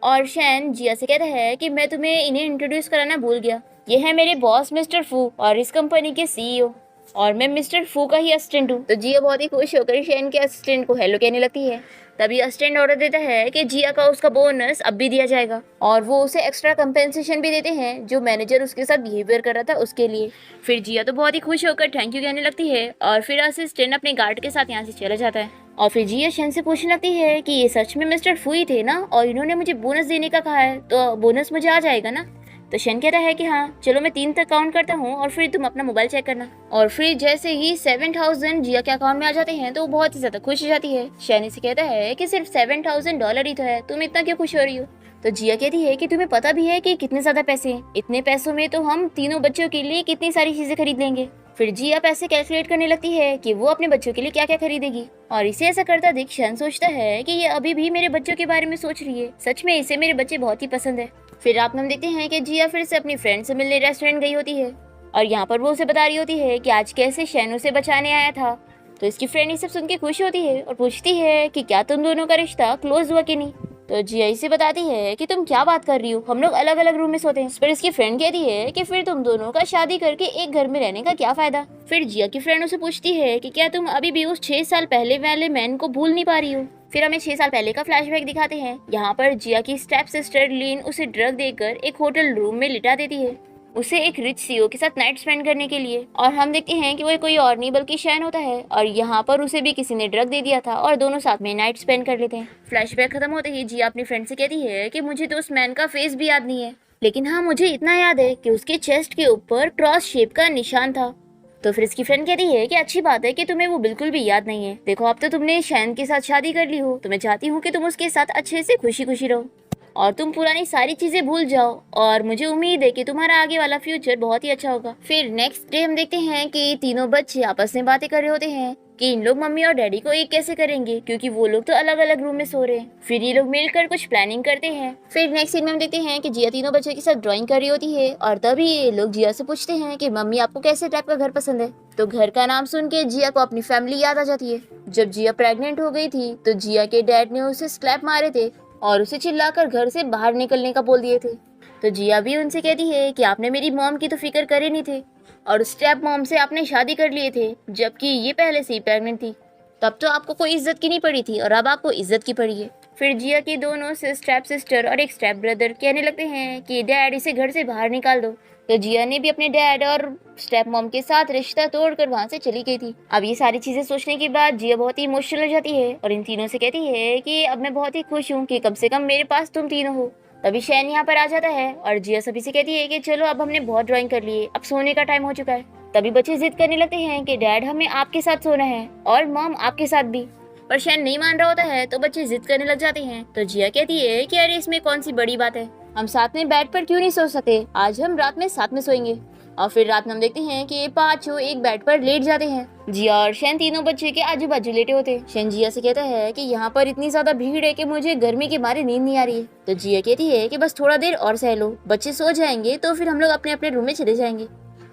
और शैन जिया से कहता है कि मैं तुम्हें इन्हें इंट्रोड्यूस कराना भूल गया, ये है मेरे बॉस मिस्टर फू और इस कंपनी के सीईओ और मैं मिस्टर फू का ही असिस्टेंट हूँ। तो जिया बहुत ही खुश होकर शैन के असिस्टेंट को हेलो कहने लगती है। तभी असिस्टेंट ऑर्डर देता है कि जिया का उसका बोनस अब भी दिया जाएगा और वो उसे एक्स्ट्रा कंपेंसेशन भी देते हैं जो मैनेजर उसके साथ बिहेवियर कर रहा था उसके लिए। फिर जिया तो बहुत ही खुश होकर थैंक यू कहने लगती है और फिर असिस्टेंट अपने गार्ड के साथ यहाँ से चला जाता है। और फिर जिया शैन से पूछने लगती है कि ये सच में मिस्टर फू ही थे ना और इन्होंने मुझे बोनस देने का कहा है, तो बोनस मुझे आ जाएगा ना? तो शैन कहता है कि हाँ चलो मैं 3 तक काउंट करता हूँ और फिर तुम अपना मोबाइल चेक करना। और फिर जैसे ही 7,000 जिया के अकाउंट में आ जाते हैं तो वो बहुत ही ज्यादा खुश हो जाती है। शैन इसे कहता है कि सिर्फ $7,000 ही तो है, तुम इतना क्यों खुश हो रही हो? तो जिया कहती है कि तुम्हें पता भी है कि कितने ज्यादा पैसे हैं, इतने पैसों में तो हम तीनों बच्चों के लिए कितनी सारी चीजें खरीद लेंगे। फिर जिया पैसे कैलकुलेट करने लगती है कि वो अपने बच्चों के लिए क्या क्या खरीदेगी और इसे ऐसा करता देख शैन सोचता है कि ये अभी भी मेरे बच्चों के बारे में सोच रही है, सच में इसे मेरे बच्चे बहुत ही पसंद है। फिर रात में हम देखते हैं कि जिया फिर से अपनी फ्रेंड से मिलने रेस्टोरेंट गई होती है और यहाँ पर वो उसे बता रही होती है कि आज कैसे शैन उसे बचाने आया था। तो इसकी फ्रेंड ये सब सुन के खुश होती है और पूछती है कि क्या तुम दोनों का रिश्ता क्लोज हुआ कि नहीं। तो जिया इसे बताती है कि तुम क्या बात कर रही हो, हम लोग अलग अलग रूम में सोते हैं। पर इसकी फ्रेंड कहती है कि फिर तुम दोनों का शादी करके एक घर में रहने का क्या फायदा। फिर जिया की फ्रेंड उसे पूछती है कि क्या तुम अभी भी उस 6 साल पहले वाले मैन को भूल नहीं पा रही हो। फिर हमें 6 साल पहले का फ्लैशबैक दिखाते हैं। यहाँ पर जिया की स्टेप सिस्टर लीन उसे ड्रग देकर एक होटल रूम में लिटा देती है, उसे एक रिच सीईओ के साथ नाइट स्पेंड करने के लिए। और हम देखते हैं कि वो कोई और नहीं बल्कि शैन होता है और यहाँ पर उसे भी किसी ने ड्रग दे दिया था और दोनों साथ में नाइट स्पेंड कर लेते हैं। फ्लैशबैक खत्म होते ही जिया अपनी फ्रेंड से कहती है कि मुझे तो उस मैन का फेस भी याद नहीं है, लेकिन हाँ मुझे इतना याद है कि उसके चेस्ट के ऊपर क्रॉस शेप का निशान था। तो फिर इसकी फ्रेंड कहती है कि अच्छी बात है कि तुम्हें वो बिल्कुल भी याद नहीं है, देखो अब तो तुमने शैन के साथ शादी कर ली हो, तो मैं चाहती हूँ कि तुम उसके साथ अच्छे से खुशी खुशी रहो और तुम पुरानी सारी चीजें भूल जाओ और मुझे उम्मीद है कि तुम्हारा आगे वाला फ्यूचर बहुत ही अच्छा होगा। फिर नेक्स्ट डे हम देखते हैं कि तीनों बच्चे आपस में बातें कर रहे होते हैं कि इन लोग मम्मी और डैडी को एक कैसे करेंगे क्योंकि वो लोग तो अलग अलग रूम में सो रहे हैं। फिर ये लोग मिलकर कुछ प्लानिंग करते हैं। फिर नेक्स्ट सीन में हम देखते हैं कि जिया तीनों बच्चों के साथ ड्राइंग कर रही होती है और तभी ये लोग जिया से पूछते हैं कि मम्मी आपको कैसे टाइप का घर पसंद है। तो घर का नाम सुन के जिया को अपनी फैमिली याद आ जाती है। जब जिया प्रेग्नेंट हो गई थी तो जिया के डैड ने उसे स्लैप मारे थे और उसे चिल्लाकर घर से बाहर निकलने का बोल दिए थे। तो जिया भी उनसे कहती है कि आपने मेरी मॉम की तो फिक्र करे नहीं थे और स्टेप मॉम से आपने शादी कर लिए थे जबकि ये पहले से ही प्रेग्नेंट थी, तब तो आपको कोई इज्जत की नहीं पड़ी थी और अब आपको इज्जत की पड़ी है। फिर जिया की दोनों से स्टेप सिस्टर और एक स्टेप ब्रदर कहने लगते हैं कि डैड इसे घर से बाहर निकाल दो। तो जिया ने भी अपने डैड और स्टेप मॉम के साथ रिश्ता तोड़कर वहां से चली गई थी। अब ये सारी चीजें सोचने के बाद जिया बहुत ही इमोशनल हो जाती है और इन तीनों से कहती है कि अब मैं बहुत ही खुश हूँ कि कम से कम मेरे पास तुम तीनों हो। तभी शैन यहाँ पर आ जाता है और जिया सभी से कहती है कि चलो अब हमने बहुत ड्राइंग कर ली है, अब सोने का टाइम हो चुका है। तभी बच्चे जिद करने लगते हैं कि डैड हमें आपके साथ सोना है और मॉम आपके साथ भी। पर शैन नहीं मान रहा होता है तो बच्चे जिद करने लग जाते हैं। तो जिया कहती है कि अरे इसमें कौन सी बड़ी बात है, हम साथ में बेड पर क्यों नहीं सो सकते, आज हम रात में साथ में सोएंगे। और फिर रात में हम देखते हैं कि पांचों एक बेड पर लेट जाते हैं। जिया और शैन तीनों बच्चे के आजू बाजू लेटे होते हैं। शैन जिया से कहता है कि यहाँ पर इतनी ज्यादा भीड़ है कि मुझे गर्मी के मारे नींद नहीं आ रही है। तो जिया कहती है कि बस थोड़ा देर और सह लो, बच्चे सो जाएंगे तो फिर हम लोग अपने अपने रूम में चले जाएंगे।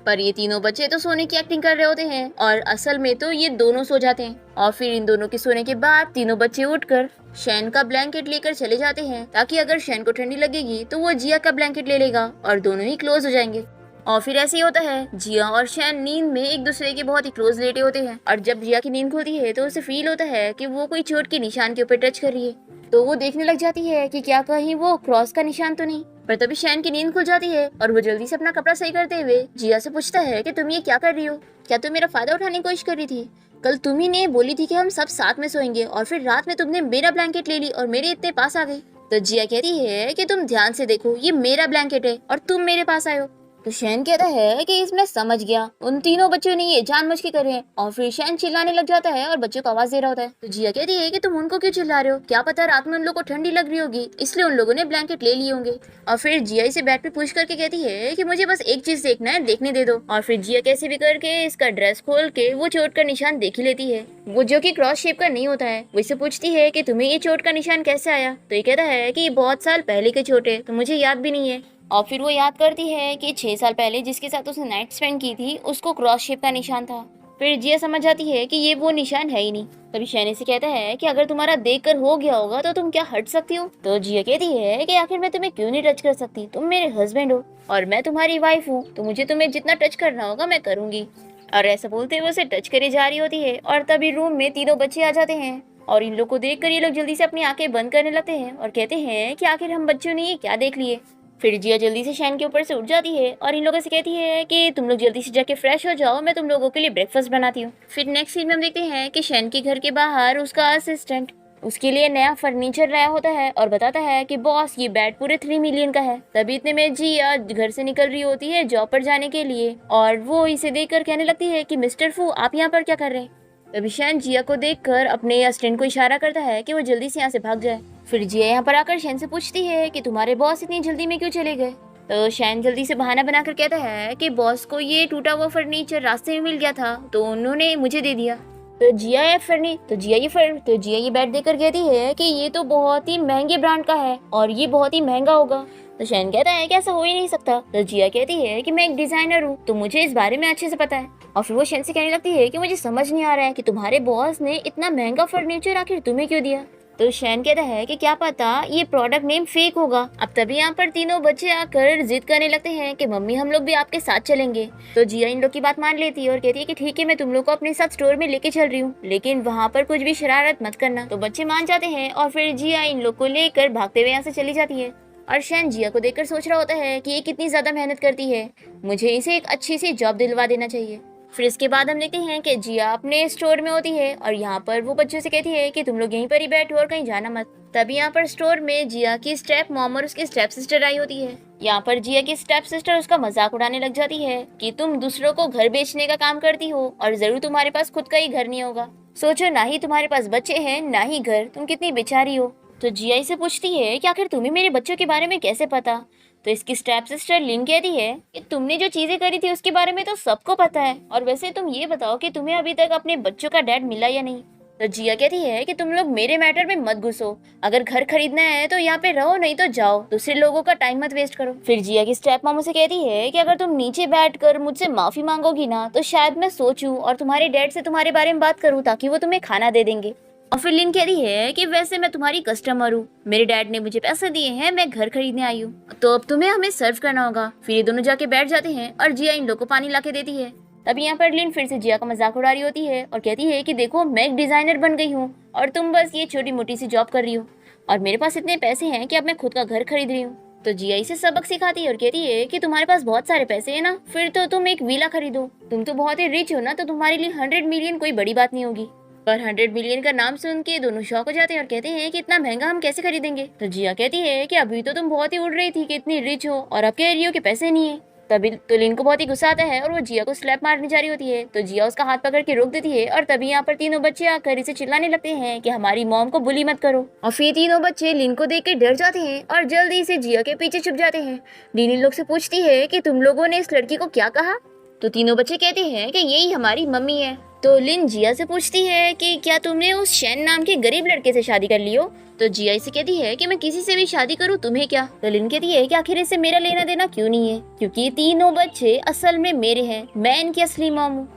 पर ये तीनों बच्चे तो सोने की एक्टिंग कर रहे होते हैं और असल में तो ये दोनों सो जाते हैं। और फिर इन दोनों के सोने के बाद तीनों बच्चे उठकर शैन का ब्लैंकेट लेकर चले जाते हैं ताकि अगर शैन को ठंडी लगेगी तो वो जिया का ब्लैंकेट ले लेगा और दोनों ही क्लोज हो जाएंगे। और फिर ऐसे ही होता है, जिया और शैन नींद में एक दूसरे के बहुत ही क्लोज लेटे होते हैं और जब जिया की नींद खुलती है तो उसे फील होता है कि वो कोई चोट के निशान के ऊपर टच कर रही है। तो वो देखने लग जाती है कि क्या कहीं वो क्रॉस का निशान तो नहीं। पर तभी शैन की नींद खुल जाती है और वो जल्दी से अपना कपड़ा सही करते हुए जिया से पूछता है कि तुम ये क्या कर रही हो, क्या तुम मेरा फायदा उठाने की कोशिश कर रही थी? कल तुम ही ने बोली थी कि हम सब साथ में सोएंगे और फिर रात में तुमने मेरा ब्लैंकेट ले ली और मेरे इतने पास आ गई। तो जिया कहती है कि तुम ध्यान से देखो, ये मेरा ब्लैंकेट है और तुम मेरे पास आए हो। तो शैन कहता है कि इसमें समझ गया, उन तीनों बच्चों ने ये जानबूझ के करे हैं। और फिर शैन चिल्लाने लग जाता है और बच्चों को आवाज दे रहा होता है। तो जिया कहती है कि तुम उनको क्यों चिल्ला रहे हो, क्या पता रात में उन लोगों को ठंडी लग रही होगी इसलिए उन लोगों ने ब्लैंकेट ले लिए होंगे। और फिर जिया इसे बेड पे पुश करके कहती है कि मुझे बस एक चीज देखना है, देखने दे दो। और फिर जिया कैसे भी करके इसका ड्रेस खोल के वो चोट का निशान देख ही लेती है, वो जो कि क्रॉस शेप का नहीं होता है। वो इससे पूछती है कि तुम्हें ये चोट का निशान कैसे आया? तो ये कहता है कि ये बहुत साल पहले के चोट है तो मुझे याद भी नहीं है। और फिर वो याद करती है कि 6 साल पहले जिसके साथ उसने नाइट स्पेंड की थी उसको क्रॉस शेप का निशान था। फिर जिया समझ जाती है कि ये वो निशान है ही नहीं। तभी शैनी से कहता है कि अगर तुम्हारा देखकर हो गया होगा तो तुम क्या हट सकती हो? तो जिया कहती है कि आखिर मैं तुम्हें क्यों नहीं टच कर सकती, तुम मेरे हस्बैंड हो और मैं तुम्हारी वाइफ हूँ, तो मुझे तुम्हें जितना टच करना होगा मैं करूंगी। और ऐसा बोलते हुए उसे टच करे जा रही होती है और तभी रूम में तीनों बच्चे आ जाते हैं और इन लोग को देखकर ये लोग जल्दी से अपनी आंखें बंद करने लगते हैं और कहते हैं कि आखिर हम बच्चों ने ये क्या देख लिए। फिर जिया जल्दी से शैन के ऊपर से उठ जाती है और इन लोगों से कहती है कि तुम लोग जल्दी से जाके फ्रेश हो जाओ, मैं तुम लोगों के लिए ब्रेकफास्ट बनाती हूँ। फिर नेक्स्ट सीन में हम देखते हैं कि शैन के घर के बाहर उसका असिस्टेंट उसके लिए नया फर्नीचर लाया होता है और बताता है कि बॉस ये बेड पूरे 3 मिलियन का है। तभी इतने में जिया घर से निकल रही होती है जॉब पर जाने के लिए और वो इसे देखकर कहने लगती है कि मिस्टर फू आप यहाँ पर क्या कर रहे हैं? तभी शैन जिया को देखकर अपने असिस्टेंट को इशारा करता है कि वो जल्दी से यहाँ से भाग जाए। फिर जिया यहाँ पर आकर शैन से पूछती है कि तुम्हारे बॉस इतनी जल्दी में क्यों चले गए? तो शैन जल्दी से बहाना बनाकर कहता है कि बॉस को ये टूटा हुआ फर्नीचर रास्ते में मिल गया था तो उन्होंने मुझे दे दिया। तो जिया ये बेड देकर कहती है कि ये तो बहुत ही महंगे ब्रांड का है और ये बहुत ही महंगा होगा। तो शैन कहता है कि ऐसा हो ही नहीं सकता। तो जिया कहती है कि मैं एक डिजाइनर हूँ तो मुझे इस बारे में अच्छे से पता है। और फिर वो शैन से कहने लगती है कि मुझे समझ नहीं आ रहा है कि तुम्हारे बॉस ने इतना महंगा फर्नीचर आखिर तुम्हें क्यों दिया। तो शैन कहता है कि क्या पता ये प्रोडक्ट नेम फेक होगा। अब तभी यहाँ पर तीनों बच्चे आकर जिद करने लगते हैं कि मम्मी हम लोग भी आपके साथ चलेंगे। तो जिया इन लोग की बात मान लेती है और कहती है कि ठीक है मैं तुम लोग को अपने साथ स्टोर में लेके चल रही हूँ, लेकिन वहाँ पर कुछ भी शरारत मत करना। तो बच्चे मान जाते हैं और फिर जिया इन लोग को लेकर भागते हुए यहाँ से चली जाती है। और शैन जिया को देखकर सोच रहा होता है कि ये कितनी ज्यादा मेहनत करती है, मुझे इसे एक अच्छी सी जॉब दिलवा देना चाहिए। फिर इसके बाद हम देखते हैं कि जिया अपने स्टोर में होती है और यहाँ पर वो बच्चों से कहती है कि तुम लोग यहीं पर ही बैठो और कहीं जाना मत। तभी यहाँ पर स्टोर में जिया की स्टेप मॉम और उसकी स्टेप सिस्टर आई होती है। यहाँ पर जिया की स्टेप सिस्टर उसका मजाक उड़ाने लग जाती है कि तुम दूसरों को घर बेचने का काम करती हो और जरूर तुम्हारे पास खुद का ही घर नहीं होगा। सोचो ना ही तुम्हारे पास बच्चे हैं ना ही घर, तुम कितनी बेचारी हो। तो जिया इसे पूछती है कि आखिर तुम्हें मेरे बच्चों के बारे में कैसे पता? तो इसकी स्टेप सिस्टर लिन कहती है कि तुमने जो चीजें करी थी उसके बारे में तो सबको पता है, और वैसे तुम ये बताओ कि तुम्हें अभी तक अपने बच्चों का डैड मिला या नहीं। तो जिया कहती है कि तुम लोग मेरे मैटर में मत घुसो, अगर घर खरीदना है तो यहाँ पे रहो नहीं तो जाओ, दूसरे लोगों का टाइम मत वेस्ट करो। फिर जिया की स्टेप मॉम उसे कहती है कि अगर तुम नीचे बैठकर मुझसे माफी मांगोगी ना तो शायद मैं सोचूं और तुम्हारे डैड से तुम्हारे बारे में बात करूं ताकि वो तुम्हें खाना दे देंगे। और फिर लिन कह रही है कि वैसे मैं तुम्हारी कस्टमर हूँ, मेरे डैड ने मुझे पैसे दिए हैं, मैं घर खरीदने आई हूँ, तो अब तुम्हें हमें सर्व करना होगा। फिर ये दोनों जाके बैठ जाते हैं और जिया इन लोगों को पानी ला के देती है। तभी यहाँ पर लिन फिर से जिया का मजाक उड़ा रही होती है और कहती है कि देखो मैं एक डिजाइनर बन गई हूँ और तुम बस ये छोटी मोटी सी जॉब कर रही हो। और मेरे पास इतने पैसे हैं कि अब मैं खुद का घर खरीद रही हूँ। तो जिया इसे सबक सिखाती है और कहती है कि तुम्हारे पास बहुत सारे पैसे है ना, फिर तो तुम एक विला खरीदो। तुम तो बहुत ही रिच हो ना, तो तुम्हारे लिए 100 मिलियन कोई बड़ी बात नहीं होगी। पर 100 मिलियन का नाम सुन के दोनों शॉक हो जाते हैं और कहते हैं कि इतना महंगा हम कैसे खरीदेंगे। तो जिया कहती है कि अभी तो तुम बहुत ही उड़ रही थी कि इतनी रिच हो और अब कह रही हो कि पैसे नहीं है। तभी तो लिन को बहुत ही गुस्सा आता है और वो जिया को स्लैप मारने जा रही होती है। तो जिया उसका हाथ पकड़ के रोक देती है और तभी यहाँ पर तीनों बच्चे आकर इसे चिल्लाने लगते हैं कि हमारी मॉम को बुली मत करो। और फिर तीनों बच्चे लिन को देख के डर जाते हैं और जल्दी से जिया के पीछे छुप जाते हैं। लिन इन लोग से पूछती है कि तुम लोगों ने इस लड़की को क्या कहा। तो तीनों बच्चे कहते हैं कि यही हमारी मम्मी है। तो लिन जिया से पूछती है कि क्या तुमने उस शैन नाम के गरीब लड़के से शादी कर ली हो। तो जिया इसे कहती है कि मैं किसी से भी शादी करूं तुम्हें क्या। तो लिन कहती है कि आखिर इससे मेरा लेना देना क्यों नहीं है, क्योंकि ये तीनों बच्चे असल में मेरे हैं, मैं इनकी असली मॉम हूँ।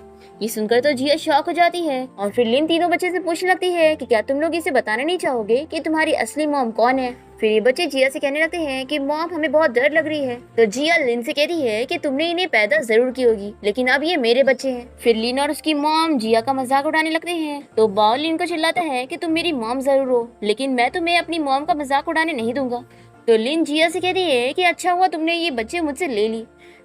ये सुनकर तो जिया शॉक हो जाती है और फिर लिन तीनों बच्चे से पूछने लगती है कि क्या तुम लोग इसे बताना नहीं चाहोगे कि तुम्हारी असली मॉम कौन है। फिर ये बच्चे जिया से कहने लगते हैं कि मॉम हमें बहुत डर लग रही है। तो जिया लिन से कहती है कि तुमने इन्हें पैदा जरूर की होगी, लेकिन अब ये मेरे बच्चे हैं। फिर लिन और उसकी मॉम जिया का मजाक उड़ाने लगते हैं। तो बाओ लिन को चिल्लाता है कि तुम मेरी मॉम जरूर हो, लेकिन मैं तुम्हें अपनी मॉम का मजाक उड़ाने नहीं दूंगा। तो लिन जिया से कहती है कि अच्छा हुआ तुमने ये बच्चे मुझसे ले ली।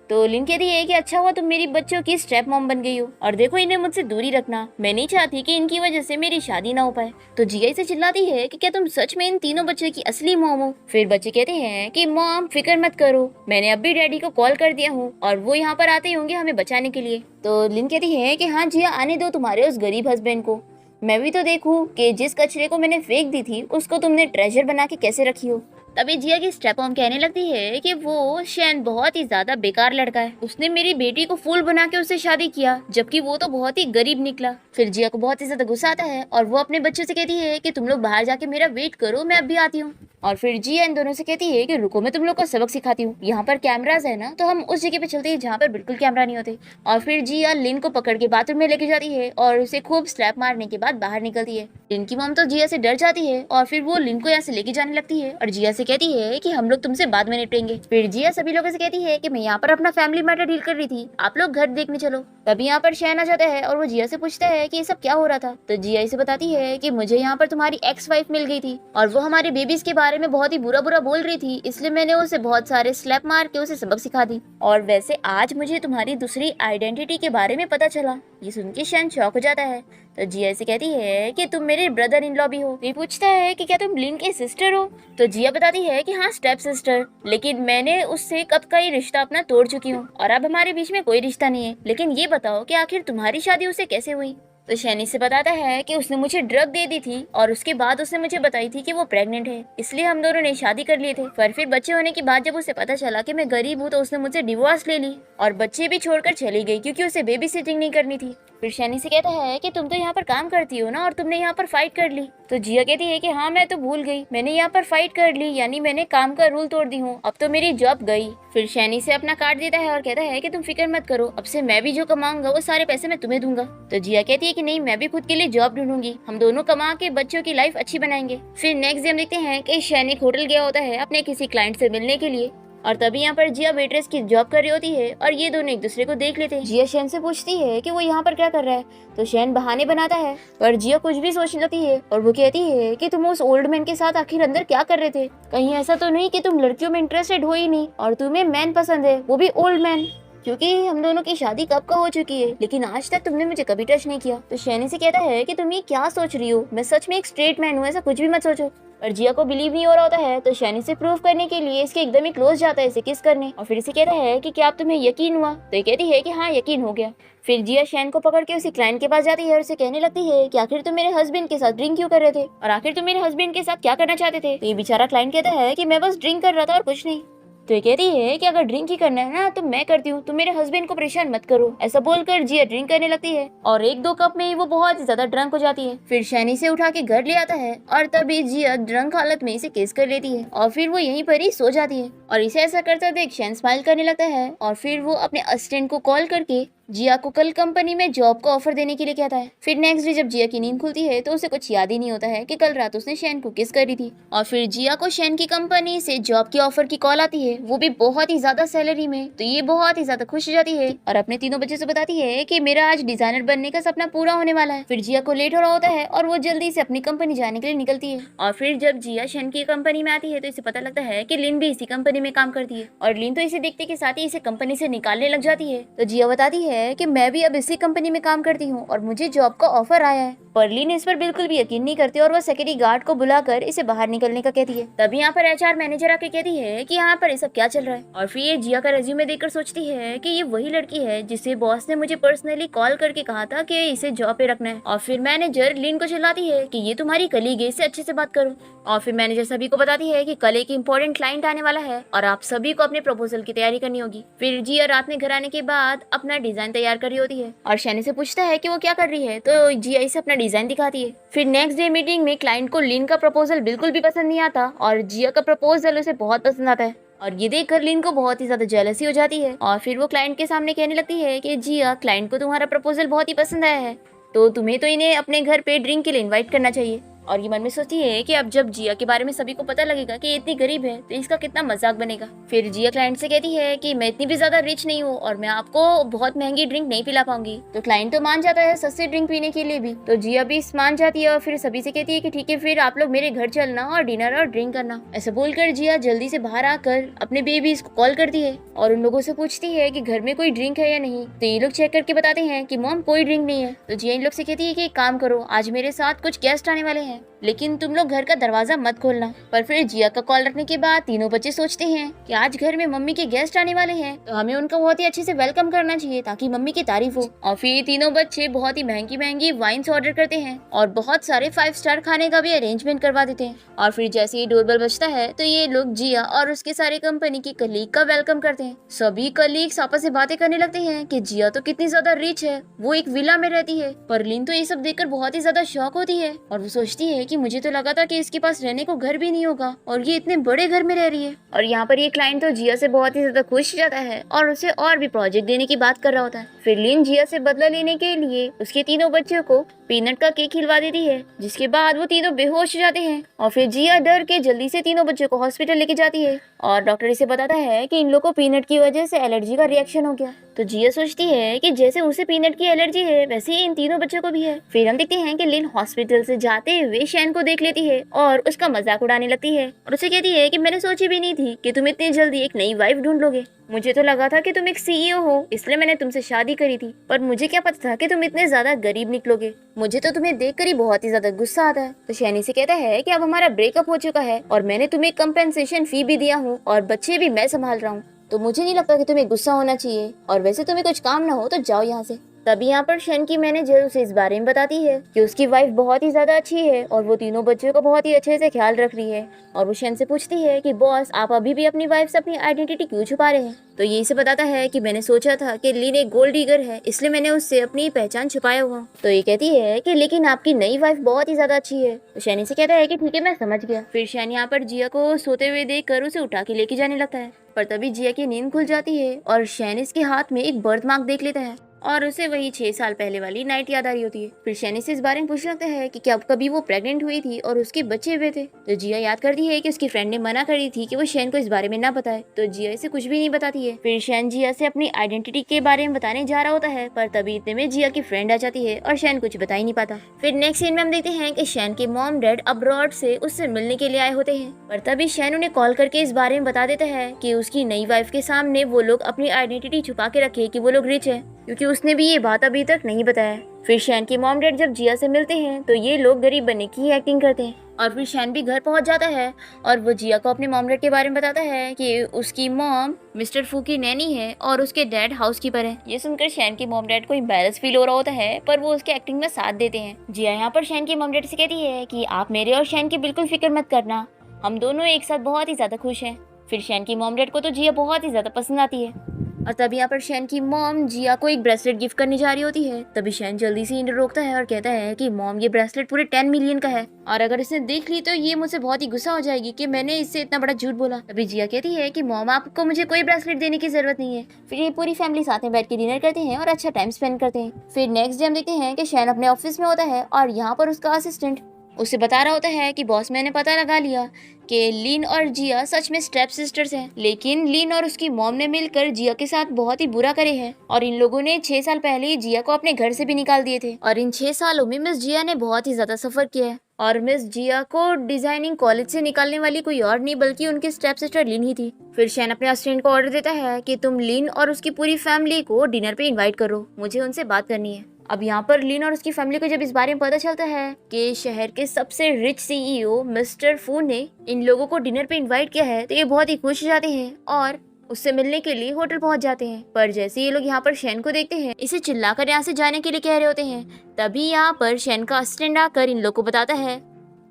तो लिन कहती है कि अच्छा हुआ तुम मेरी बच्चों की स्टेप मॉम बन गई हो, और देखो इन्हें मुझसे दूरी रखना, मैं नहीं चाहती कि इनकी वजह से मेरी शादी ना हो पाए। तो जिया से चिल्लाती है कि क्या तुम सच में इन तीनों बच्चों की असली मॉम हो। फिर बच्चे कहते हैं कि मॉम फिक्र मत करो, मैंने अब भी डैडी को कॉल कर दिया हूँ और वो यहाँ पर आते होंगे हमें बचाने के लिए। तो लिन कहती है कि हाँ जिया आने दो तुम्हारे उस गरीब हस्बैंड को, मैं भी तो देखूं कि जिस कचरे को मैंने फेंक दी थी उसको तुमने ट्रेजर बना के कैसे रखी हो। तभी जिया की स्टेप मॉम कहने लगती है कि वो शैन बहुत ही ज्यादा बेकार लड़का है, उसने मेरी बेटी को फूल बना के उससे शादी किया, जबकि वो तो बहुत ही गरीब निकला। फिर जिया को बहुत ही ज्यादा गुस्सा आता है और वो अपने बच्चों से कहती है कि तुम लोग बाहर जाके मेरा वेट करो, मैं अभी आती हूँ। और फिर जिया इन दोनों से कहती है कि रुको मैं तुम लोग को सबक सिखाती हूँ, यहाँ पर कैमराज है ना, तो हम उस जगह पे चलते हैं जहाँ पर बिल्कुल कैमरा नहीं होते। और फिर जिया लिन को पकड़ के बाथरूम में लेके जाती है और उसे खूब स्लैप मारने के बाद बाहर निकलती है। लिन की मॉम तो जिया से डर जाती है और फिर वो लिन को यहाँ से लेके जाने लगती है और जिया से कहती है कि हम लोग तुमसे बाद में निपटेंगे। फिर जिया सभी लोगों से कहती है कि मैं यहाँ पर अपना फैमिली मैटर डील कर रही थी, आप लोग घर देखने चलो। तभी यहाँ पर शैन आ जाता है और वो जिया से पूछता है कि ये सब क्या हो रहा था। तो जिया इसे बताती है कि मुझे यहाँ पर तुम्हारी एक्स वाइफ मिल गई थी और वो हमारे बेबीज के बारे में बहुत ही बुरा बुरा बोल रही थी, इसलिए मैंने उसे बहुत सारे स्लैप मार के उसे सबक सिखा दी। और वैसे आज मुझे तुम्हारी दूसरी आइडेंटिटी के बारे में पता चला। ये सुन के शैन शॉक हो जाता है। तो जिया से कहती है कि तुम मेरे ब्रदर इन लॉ भी हो। ये पूछता है कि क्या तुम लिन के सिस्टर हो। तो जिया बताती है कि हाँ स्टेप सिस्टर, लेकिन मैंने उससे कब का ही रिश्ता अपना तोड़ चुकी हूँ और अब हमारे बीच में कोई रिश्ता नहीं है। लेकिन ये बताओ कि आखिर तुम्हारी शादी उससे कैसे हुई। तो शैनी से बताता है कि उसने मुझे ड्रग दे दी थी और उसके बाद उसने मुझे बताई थी कि वो प्रेग्नेंट है, इसलिए हम दोनों ने शादी कर लिए थे। पर फिर बच्चे होने के बाद जब उसे पता चला कि मैं गरीब हूँ तो उसने मुझसे डिवोर्स ले ली और बच्चे भी छोड़कर चली गई क्योंकि उसे बेबी सिटिंग नहीं करनी थी। फिर शैनी से कहता है कि तुम तो यहाँ पर काम करती हो ना और तुमने यहाँ पर फाइट कर ली। तो जिया कहती है कि हाँ मैं तो भूल गई, मैंने यहाँ पर फाइट कर ली, यानी मैंने काम का रूल तोड़ दी हूँ, अब तो मेरी जॉब गई। फिर शैनी से अपना कार्ड देता है और कहता है कि तुम फिक्र मत करो, अब से मैं भी जो कमाऊंगा वो सारे पैसे मैं तुम्हें दूंगा। तो जिया कहती है कि नहीं, मैं भी खुद के लिए जॉब ढूंढूंगी, हम दोनों कमा के बच्चों की लाइफ अच्छी बनाएंगे। फिर नेक्स्ट डे हम देखते हैं कि शैनिक होटल गया होता है अपने किसी क्लाइंट से मिलने के लिए और तभी यहाँ पर जिया वेट्रेस की जॉब कर रही होती है और ये दोनों एक दूसरे को देख लेते हैं। जिया शैन से पूछती है कि वो यहाँ पर क्या कर रहा है। तो शैन बहाने बनाता है पर जिया कुछ भी सोचने लगती है और वो कहती है कि तुम उस ओल्ड मैन के साथ आखिर अंदर क्या कर रहे थे, कहीं ऐसा तो नहीं कि तुम लड़कियों में इंटरेस्टेड हो ही नहीं और तुम्हें मैन पसंद है, वो भी ओल्ड मैन, क्योंकि हम दोनों की शादी कब का हो चुकी है लेकिन आज तक तुमने मुझे कभी टच नहीं किया। तो शैनी से कहता है कि तुम ये क्या सोच रही हो, मैं सच में एक स्ट्रेट मैन हूँ, ऐसा कुछ भी मत सोचो। और जिया को बिलीव नहीं हो रहा होता है तो शैनी से प्रूव करने के लिए इसके एकदम ही क्लोज जाता है इसे किस करने और फिर इसे कहता है कि क्या अब तुम्हें यकीन हुआ। तो ये कहती है कि हाँ यकीन हो गया। फिर जिया शैन को पकड़ के उसी क्लाइंट के पास जाती है और उसे कहने लगती है कि आखिर तुम मेरे हस्बैंड के साथ ड्रिंक क्यों कर रहे थे और आखिर तुम मेरे हस्बैंड के साथ क्या करना चाहते थे। तो ये बेचारा क्लाइंट कहता है कि मैं बस ड्रिंक कर रहा था और कुछ नहीं। तो ये कहती है कि अगर ड्रिंक ही करना है ना तो मैं करती हूँ, तुम मेरे हस्बैंड को परेशान मत करो। ऐसा बोलकर जिया ड्रिंक करने लगती है और एक दो कप में ही वो बहुत ही ज्यादा ड्रंक हो जाती है। फिर शैनी से उठा के घर ले आता है और तभी जिया ड्रंक हालत में इसे किस कर लेती है और फिर वो यहीं पर ही सो जाती है और इसे ऐसा करता देख शैन स्माइल करने लगता है और फिर वो अपने असिस्टेंट को कॉल करके जिया को कल कंपनी में जॉब का ऑफर देने के लिए कहता है। फिर नेक्स्ट डे जब जिया की नींद खुलती है तो उसे कुछ याद ही नहीं होता है कि कल रात उसने शैन को किस करी थी। और फिर जिया को शैन की कंपनी से जॉब की ऑफर की कॉल आती है, वो भी बहुत ही ज्यादा सैलरी में। तो ये बहुत ही ज्यादा खुश हो जाती है और अपने तीनों बच्चों से बताती है कि मेरा आज डिजाइनर बनने का सपना पूरा होने वाला है। फिर जिया को लेट हो रहा होता है और वो जल्दी से अपनी कंपनी जाने के लिए निकलती है। और फिर जब जिया शैन की कंपनी में आती है तो इसे पता लगता है कि लिन भी इसी कंपनी में काम करती है और लिन तो इसे देखते के साथ ही इसे कंपनी से निकालने लग जाती है। तो जिया बताती है कि मैं भी अब इसी कंपनी में काम करती हूँ और मुझे जॉब का ऑफर आया है। पर लिन इस पर बिल्कुल भी यकीन नहीं करती और वो सिक्योरिटी गार्ड को बुलाकर इसे बाहर निकलने का कहती है। तभी यहाँ पर एचआर मैनेजर आके कहती है कि यहाँ पर ये सब क्या चल रहा है। और फिर ये जिया का रेज्यूमे देखकर सोचती है कि ये वही लड़की है जिसे बॉस ने मुझे पर्सनली कॉल करके कहा था कि इसे जॉब पे रखना है। और फिर मैनेजर लिन को चिल्लाती है कि ये तुम्हारी कलीग है, इससे अच्छे से बात करो। और फिर मैनेजर सभी को बताती है कि कल एक इम्पोर्टेंट क्लाइंट आने वाला है और आप सभी को अपने प्रपोजल की तैयारी करनी होगी। फिर जिया रात में घर आने के बाद अपना डिजाइन तैयार कर रही होती है और शैनी से पूछता है कि वो क्या कर रही है, तो जिया इसे अपना डिजाइन दिखाती है। फिर नेक्स्ट डे मीटिंग में क्लाइंट को लिन का प्रपोजल बिल्कुल भी पसंद नहीं आता और जिया का प्रपोजल उसे बहुत पसंद आता है। और ये देखकर लिन को बहुत ही ज्यादा जेलसी हो जाती है और फिर वो क्लाइंट के सामने कहने लगती है कि जिया, क्लाइंट को तुम्हारा प्रपोजल बहुत ही पसंद आया है, तो तुम्हें तो इन्हें अपने घर पे ड्रिंक के लिए इनवाइट करना चाहिए। और ये मन में सोचती है कि अब जब जिया के बारे में सभी को पता लगेगा कि ये इतनी गरीब है तो इसका कितना मजाक बनेगा। फिर जिया क्लाइंट से कहती है कि मैं इतनी भी ज्यादा रिच नहीं हूँ और मैं आपको बहुत महंगी ड्रिंक नहीं पिला पाऊंगी। तो क्लाइंट तो मान जाता है सस्ती ड्रिंक पीने के लिए भी। तो जिया भी मान जाती है और फिर सभी से कहती है कि ठीक है, फिर आप लोग मेरे घर चलना और डिनर और ड्रिंक करना। ऐसा बोलकर जिया जल्दी से बाहर आकर अपने बेबीज को कॉल करती है और उन लोगों से पूछती है कि घर में कोई ड्रिंक है या नहीं। तो ये लोग चेक करके बताते हैं कि मॉम कोई ड्रिंक नहीं है। तो जिया इन लोग से कहती है कि एक काम करो, आज मेरे साथ कुछ गेस्ट आने वाले हैं, लेकिन तुम लोग घर का दरवाजा मत खोलना। पर फिर जिया का कॉल रखने के बाद तीनों बच्चे सोचते हैं कि आज घर में मम्मी के गेस्ट आने वाले हैं तो हमें उनका बहुत ही अच्छे से वेलकम करना चाहिए ताकि मम्मी की तारीफ हो। और फिर तीनों बच्चे बहुत ही महंगी महंगी वाइन्स ऑर्डर करते हैं और बहुत सारे 5 स्टार खाने का भी अरेंजमेंट करवा देते हैं। और फिर जैसे ही डोरबेल बजता है तो ये लोग जिया और उसके सारे कंपनी की कलीग का वेलकम करते हैं। सभी कलीग्स आपस में बातें करने लगते हैं कि जिया तो कितनी ज्यादा रिच है, वो एक विला में रहती है। पर लिन तो ये सब देखकर बहुत ही ज्यादा शॉक होती है और वो सोचती है कि मुझे तो लगा था कि इसके पास रहने को घर भी नहीं होगा और ये इतने बड़े घर में रह रही है। और यहाँ पर ये क्लाइंट तो जिया से बहुत ही ज्यादा खुश हो जाता है और उसे और भी प्रोजेक्ट देने की बात कर रहा होता है। फिर लिन जिया से बदला लेने के लिए उसके तीनों बच्चों को पीनट का केक खिलवा देती है, जिसके बाद वो तीनों बेहोश हो जाते हैं। और फिर जिया डर के जल्दी से तीनों बच्चों को हॉस्पिटल लेके जाती है और डॉक्टर इसे बताता है कि इन लोगों को पीनट की वजह से एलर्जी का रिएक्शन हो गया। तो जिया सोचती है कि जैसे उसे पीनट की एलर्जी है वैसे ही इन तीनों बच्चों को भी है। फिर हम देखते हैं कि लिन हॉस्पिटल से जाते हुए शैन को देख लेती है और उसका मजाक उड़ाने लगती है और उसे कहती है कि मैंने सोची भी नहीं थी कि तुम इतनी जल्दी एक नई वाइफ ढूंढ लोगे। मुझे तो लगा था कि तुम एक सीईओ हो, इसलिए मैंने तुमसे शादी करी थी, पर मुझे क्या पता था कि तुम इतने ज्यादा गरीब निकलोगे। मुझे तो तुम्हें देखकर ही बहुत ही ज्यादा गुस्सा आता है। तो शैनी से कहता है कि अब हमारा ब्रेकअप हो चुका है और मैंने तुम्हें कंपेंसेशन फी भी दिया हूँ और बच्चे भी मैं संभाल रहा हूँ, तो मुझे नहीं लगता कि तुम्हें गुस्सा होना चाहिए और वैसे तुम्हें कुछ काम ना हो तो जाओ यहाँ से। तभी यहाँ पर शैन की मैनेजर उसे इस बारे में बताती है कि उसकी वाइफ बहुत ही ज्यादा अच्छी है और वो तीनों बच्चों का बहुत ही अच्छे से ख्याल रख रही है। और वो शैन से पूछती है कि बॉस, आप अभी भी अपनी वाइफ से अपनी आइडेंटिटी क्यों छुपा रहे हैं। तो ये इसे बताता है कि मैंने सोचा था कि लिन एक गोल्ड डिगर है, इसलिए मैंने उससे अपनी पहचान छुपाया हुआ। तो ये कहती है कि लेकिन आपकी नई वाइफ बहुत ही ज्यादा अच्छी है। तो शैन से कहता है कि ठीक है, मैं समझ गया। फिर शैन यहाँ पर जिया को सोते हुए देख कर उसे उठा के लेके जाने लगता है, पर तभी जिया की नींद खुल जाती है और शैन इसके हाथ में एक बर्थ मार्क देख लेता है और उसे वही 6 साल पहले वाली नाइट याद आ रही होती है। फिर शैनी से इस बारे में पूछने लगता है कि क्या कभी वो प्रेग्नेंट हुई थी और उसके बच्चे हुए थे। तो जिया याद करती है कि उसकी फ्रेंड ने मना करी थी कि वो शैन को इस बारे में ना बताए, तो जिया इसे कुछ भी नहीं बताती है। फिर शैन जिया से अपनी आइडेंटिटी के बारे में बताने जा रहा होता है, पर तभी इतने में जिया की फ्रेंड आ जाती है और शैन कुछ बता ही नहीं पाता। फिर नेक्स्ट सीन में हम देखते हैं कि शैन के मॉम डैड अब्रॉड से उससे मिलने के लिए आए होते हैं, पर तभी शैन उन्हें कॉल करके इस बारे में बता देता है कि उसकी नई वाइफ के सामने वो लोग अपनी आइडेंटिटी छुपा के रखे कि वो लोग रिच है, क्योंकि उसने भी ये बात अभी तक नहीं बताया। फिर शैन के मॉम डैड जब जिया से मिलते हैं तो ये लोग गरीब बनने की एक्टिंग करते हैं और फिर शैन भी घर पहुंच जाता है और वो जिया को अपने मॉम डैड के बारे में बताता है कि उसकी मॉम मिस्टर फू की नैनी है और उसके डैड हाउसकीपर है। ये सुनकर शैन के मॉम डैड को एम्बैरेस फील हो रहा होता है, पर वो उसके एक्टिंग में साथ देते हैं। जिया यहाँ पर शैन के मॉम डैड से कहती है कि आप मेरे और शैन की बिल्कुल फिक्र मत करना, हम दोनों एक साथ बहुत ही ज्यादा खुश हैं। फिर शैन की मॉम डैड को तो जिया बहुत ही ज्यादा पसंद आती है। और तभी यहाँ पर शैन की मॉम जिया को एक ब्रेसलेट गिफ्ट करने जा रही होती है। तभी शैन जल्दी से इन्हें रोकता है और कहता है कि मॉम ये ब्रेसलेट पूरे 10 मिलियन का है और अगर इसने देख ली तो ये मुझसे बहुत ही गुस्सा हो जाएगी कि मैंने इससे इतना बड़ा झूठ बोला। तभी जिया कहती है कि मॉम आपको मुझे कोई ब्रेसलेट देने की जरूरत नहीं है। फिर ये पूरी फैमिली साथ में बैठ के डिनर करते हैं और अच्छा टाइम स्पेंड करते हैं। फिर नेक्स्ट डे हम देखते हैं कि शैन अपने ऑफिस में होता है और यहाँ पर उसका असिस्टेंट उसे बता रहा होता है कि बॉस मैंने पता लगा लिया कि लिन और जिया सच में स्टेप सिस्टर्स हैं, लेकिन लिन और उसकी मॉम ने मिलकर जिया के साथ बहुत ही बुरा करे हैं और इन लोगों ने 6 साल पहले जिया को अपने घर से भी निकाल दिए थे और इन 6 सालों में मिस जिया ने बहुत ही ज्यादा सफर किया है और मिस जिया को डिजाइनिंग कॉलेज से निकालने वाली कोई और नहीं बल्कि उनकी स्टेप सिस्टर लिन ही थी। फिर शैन अपने असिस्टेंट को ऑर्डर देता है कि तुम लिन और उसकी पूरी फैमिली को डिनर पे इनवाइट करो, मुझे उनसे बात करनी है। अब यहाँ पर लिन और उसकी फैमिली को जब इस बारे में पता चलता है कि शहर के सबसे रिच सीईओ मिस्टर फू ने इन लोगों को डिनर पे इनवाइट किया है तो ये बहुत ही खुश हो जाते हैं और उससे मिलने के लिए होटल पहुंच जाते हैं। पर जैसे ये लोग यहाँ पर शैन को देखते हैं इसे चिल्लाकर यहाँ से जाने के लिए कह रहे होते हैं, तभी यहाँ पर शैन का असिस्टेंट आकर इन लोग को बताता है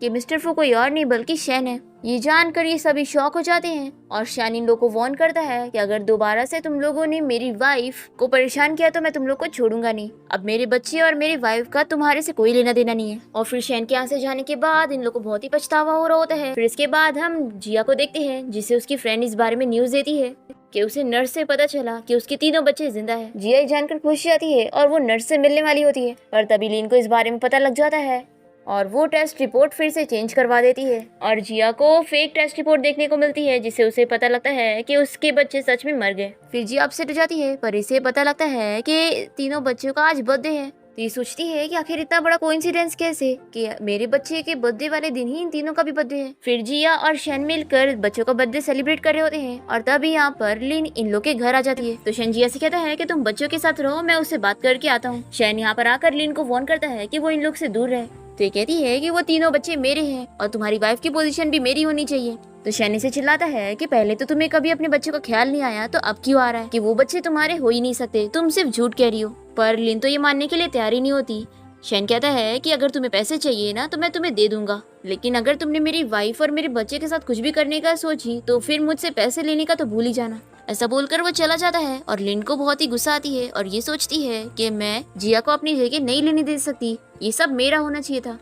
कि मिस्टर फू कोई और नहीं बल्कि शैन है। ये जानकर ये सभी शॉक हो जाते हैं और शैन इन लोग को वार्न करता है कि अगर दोबारा से तुम लोगों ने मेरी वाइफ को परेशान किया तो मैं तुम लोग को छोड़ूंगा नहीं। अब मेरे बच्चे और मेरी वाइफ का तुम्हारे से कोई लेना देना नहीं है। और फिर शैन के यहाँ से जाने के बाद इन लोग को बहुत ही पछतावा हो रहा होता है। फिर इसके बाद हम जिया को देखते हैं जिसे उसकी फ्रेंड इस बारे में न्यूज देती है कि उसे नर्स से पता चला कि उसके तीनों बच्चे जिंदा है। जिया ये जानकर खुश जाती है और वो नर्स से मिलने वाली होती है, पर तभी लीन को इस बारे में पता लग जाता है और वो टेस्ट रिपोर्ट फिर से चेंज करवा देती है और जिया को फेक टेस्ट रिपोर्ट देखने को मिलती है जिससे उसे पता लगता है कि उसके बच्चे सच में मर गए। फिर जिया अपसेट हो जाती है पर इसे पता लगता है कि तीनों बच्चों का आज बर्थडे है। तो ये सोचती है कि आखिर इतना बड़ा कोइंसिडेंस कैसे कि मेरे बच्चे के बर्थडे वाले दिन ही इन तीनों का भी बर्थडे है। फिर जिया और शैन मिलकर बच्चों का बर्थडे सेलिब्रेट कर रहे होते हैं और तभी यहाँ पर लिन इन लोग के घर आ जाती है। तो शैन जिया से कहता है कि तुम बच्चों के साथ रहो, मैं उससे बात करके आता हूँ। शैन यहाँ पर आकर लिन को वार्न करता है कि वो इन लोग से दूर रहे। तो ये कहती है कि वो तीनों बच्चे मेरे हैं और तुम्हारी वाइफ की पोजीशन भी मेरी होनी चाहिए। तो शैनी से चिल्लाता है कि पहले तो तुम्हें कभी अपने बच्चे का ख्याल नहीं आया तो अब क्यों आ रहा है कि वो बच्चे तुम्हारे हो ही नहीं सकते, तुम सिर्फ झूठ कह रही हो। पर लिन तो ये मानने के लिए तैयार ही नहीं होती। शैन कहता है कि अगर तुम्हें पैसे चाहिए ना तो मैं तुम्हें दे दूंगा, लेकिन अगर तुमने मेरी वाइफ और मेरे बच्चे के साथ कुछ भी करने का सोची तो फिर मुझसे पैसे लेने का तो भूल ही जाना। ऐसा बोलकर वो चला जाता है और लिन को बहुत ही गुस्सा आती है और ये सोचती है कि मैं जिया को अपनी जगह नहीं लेने दे सकती, ये सब मेरा होना चाहिए था।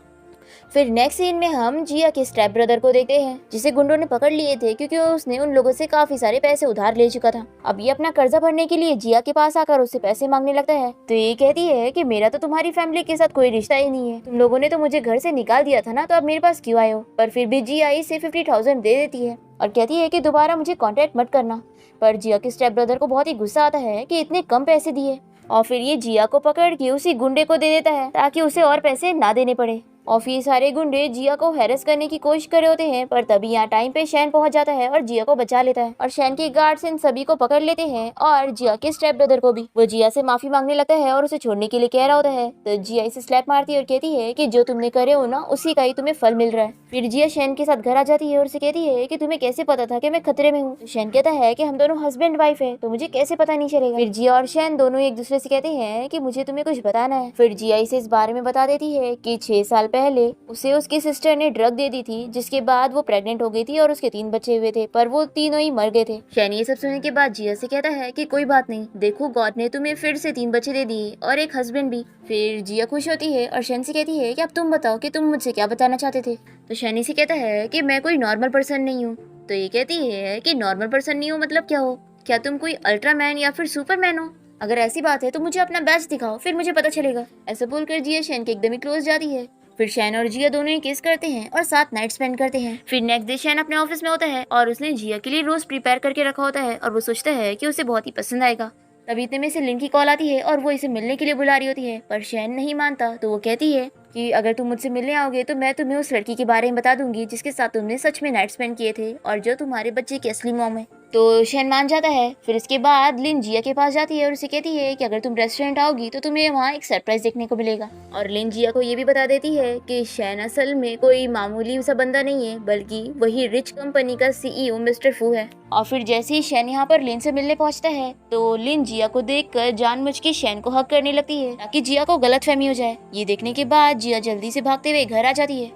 फिर नेक्स्ट सीन में हम जिया के स्टेप ब्रदर को देखते हैं जिसे गुंडों ने पकड़ लिए थे क्योंकि उसने उन लोगों से काफी सारे पैसे उधार ले चुका था। अब ये अपना कर्जा भरने के लिए जिया के पास आकर उससे पैसे मांगने लगता है। तो ये कहती है कि मेरा तो तुम्हारी फैमिली के साथ कोई रिश्ता ही नहीं है, तुम लोगों ने तो मुझे घर से निकाल दिया था ना, तो अब मेरे पास क्यों आए हो। पर फिर भी जिया इसे 50,000 दे देती है और कहती है कि दोबारा मुझे कॉन्टेक्ट मत करना। पर जिया के स्टेप ब्रदर को बहुत ही गुस्सा आता है कि इतने कम पैसे दिए और फिर ये जिया को पकड़ के उसी गुंडे को दे देता है ताकि उसे और पैसे ना देने पड़े। और फिर सारे गुंडे जिया को हैरेस करने की कोशिश कर रहे होते हैं, पर तभी यहाँ टाइम पे शैन पहुंच जाता है और जिया को बचा लेता है और शैन के गार्ड्स इन सभी को पकड़ लेते हैं और जिया के स्टेप ब्रदर को भी। वो जिया से माफी मांगने लगता है और उसे छोड़ने के लिए कह रहा होता है। तो जिया इसे स्लैप मारती है और कहती है कि जो तुमने करे हो ना उसी का ही तुम्हें फल मिल रहा है। फिर जिया शैन के साथ घर आ जाती है और उसे कहती है कि तुम्हें कैसे पता था कि मैं खतरे में हूँ। शैन कहता है कि हम दोनों हस्बैंड वाइफ है तो मुझे कैसे पता नहीं चलेगा। फिर जिया और शैन दोनों एक दूसरे से कहते हैं कि मुझे तुम्हें कुछ बताना है। फिर जिया इसे इस बारे में बता देती है कि 6 साल पहले उसे उसकी सिस्टर ने ड्रग दे दी थी जिसके बाद वो प्रेग्नेंट हो गई थी और उसके 3 बच्चे हुए थे, पर वो तीनों ही मर गए थे। शैन ये सब सुनने के बाद जिया से कहता है कि कोई बात नहीं, देखो गॉड ने तुम्हें फिर से 3 बच्चे दे दिए और एक हस्बैंड भी। फिर जिया खुश होती है और शैन से कहती है कि अब तुम बताओ कि तुम मुझसे क्या बताना चाहते थे। तो शैनी से कहता है कि मैं कोई नॉर्मल पर्सन नहीं हूँ। तो ये कहती है कि नॉर्मल पर्सन नहीं हो मतलब क्या हो, क्या तुम कोई अल्ट्रामैन या फिर सुपरमैन हो? अगर ऐसी बात है तो मुझे अपना बैच दिखाओ, फिर मुझे पता चलेगा। ऐसा बोलकर जिया शैन के एकदम ही क्लोज जाती है। फिर शैन और जिया दोनों ही किस करते हैं और साथ नाइट स्पेंड करते हैं। फिर नेक्स्ट डे शैन अपने ऑफिस में होता है और उसने जिया के लिए रोज प्रिपेयर करके रखा होता है और वो सोचता है कि उसे बहुत ही पसंद आएगा। तभी इतने में से लिन की कॉल आती है और वो इसे मिलने के लिए बुला रही होती है, पर शैन नहीं मानता। तो वो कहती है कि अगर तुम मुझसे मिलने आओगे तो मैं तुम्हें उस लड़की के बारे में बता दूंगी जिसके साथ तुमने सच में नाइट स्पेंड किए थे और जो तुम्हारे बच्चे की असली मॉम है। तो शैन मान जाता है। फिर इसके बाद लिन जिया के पास जाती है और उसे कहती है कि अगर तुम रेस्टोरेंट आओगी तो तुम्हें वहाँ एक सरप्राइज देखने को मिलेगा। और लिन जिया को ये भी बता देती है कि शैन असल में कोई मामूली सा बंदा नहीं है बल्कि वही रिच कंपनी का सीईओ मिस्टर फू है। और फिर जैसे ही शैन यहाँ पर लिन से मिलने पहुँचता है तो लिन जिया को देखकर जानबूझ के शैन को हक करने लगती है ताकि जिया को गलतफहमी हो जाए। ये देखने के बाद जिया जल्दी से भागते हुए घर आ जाती है।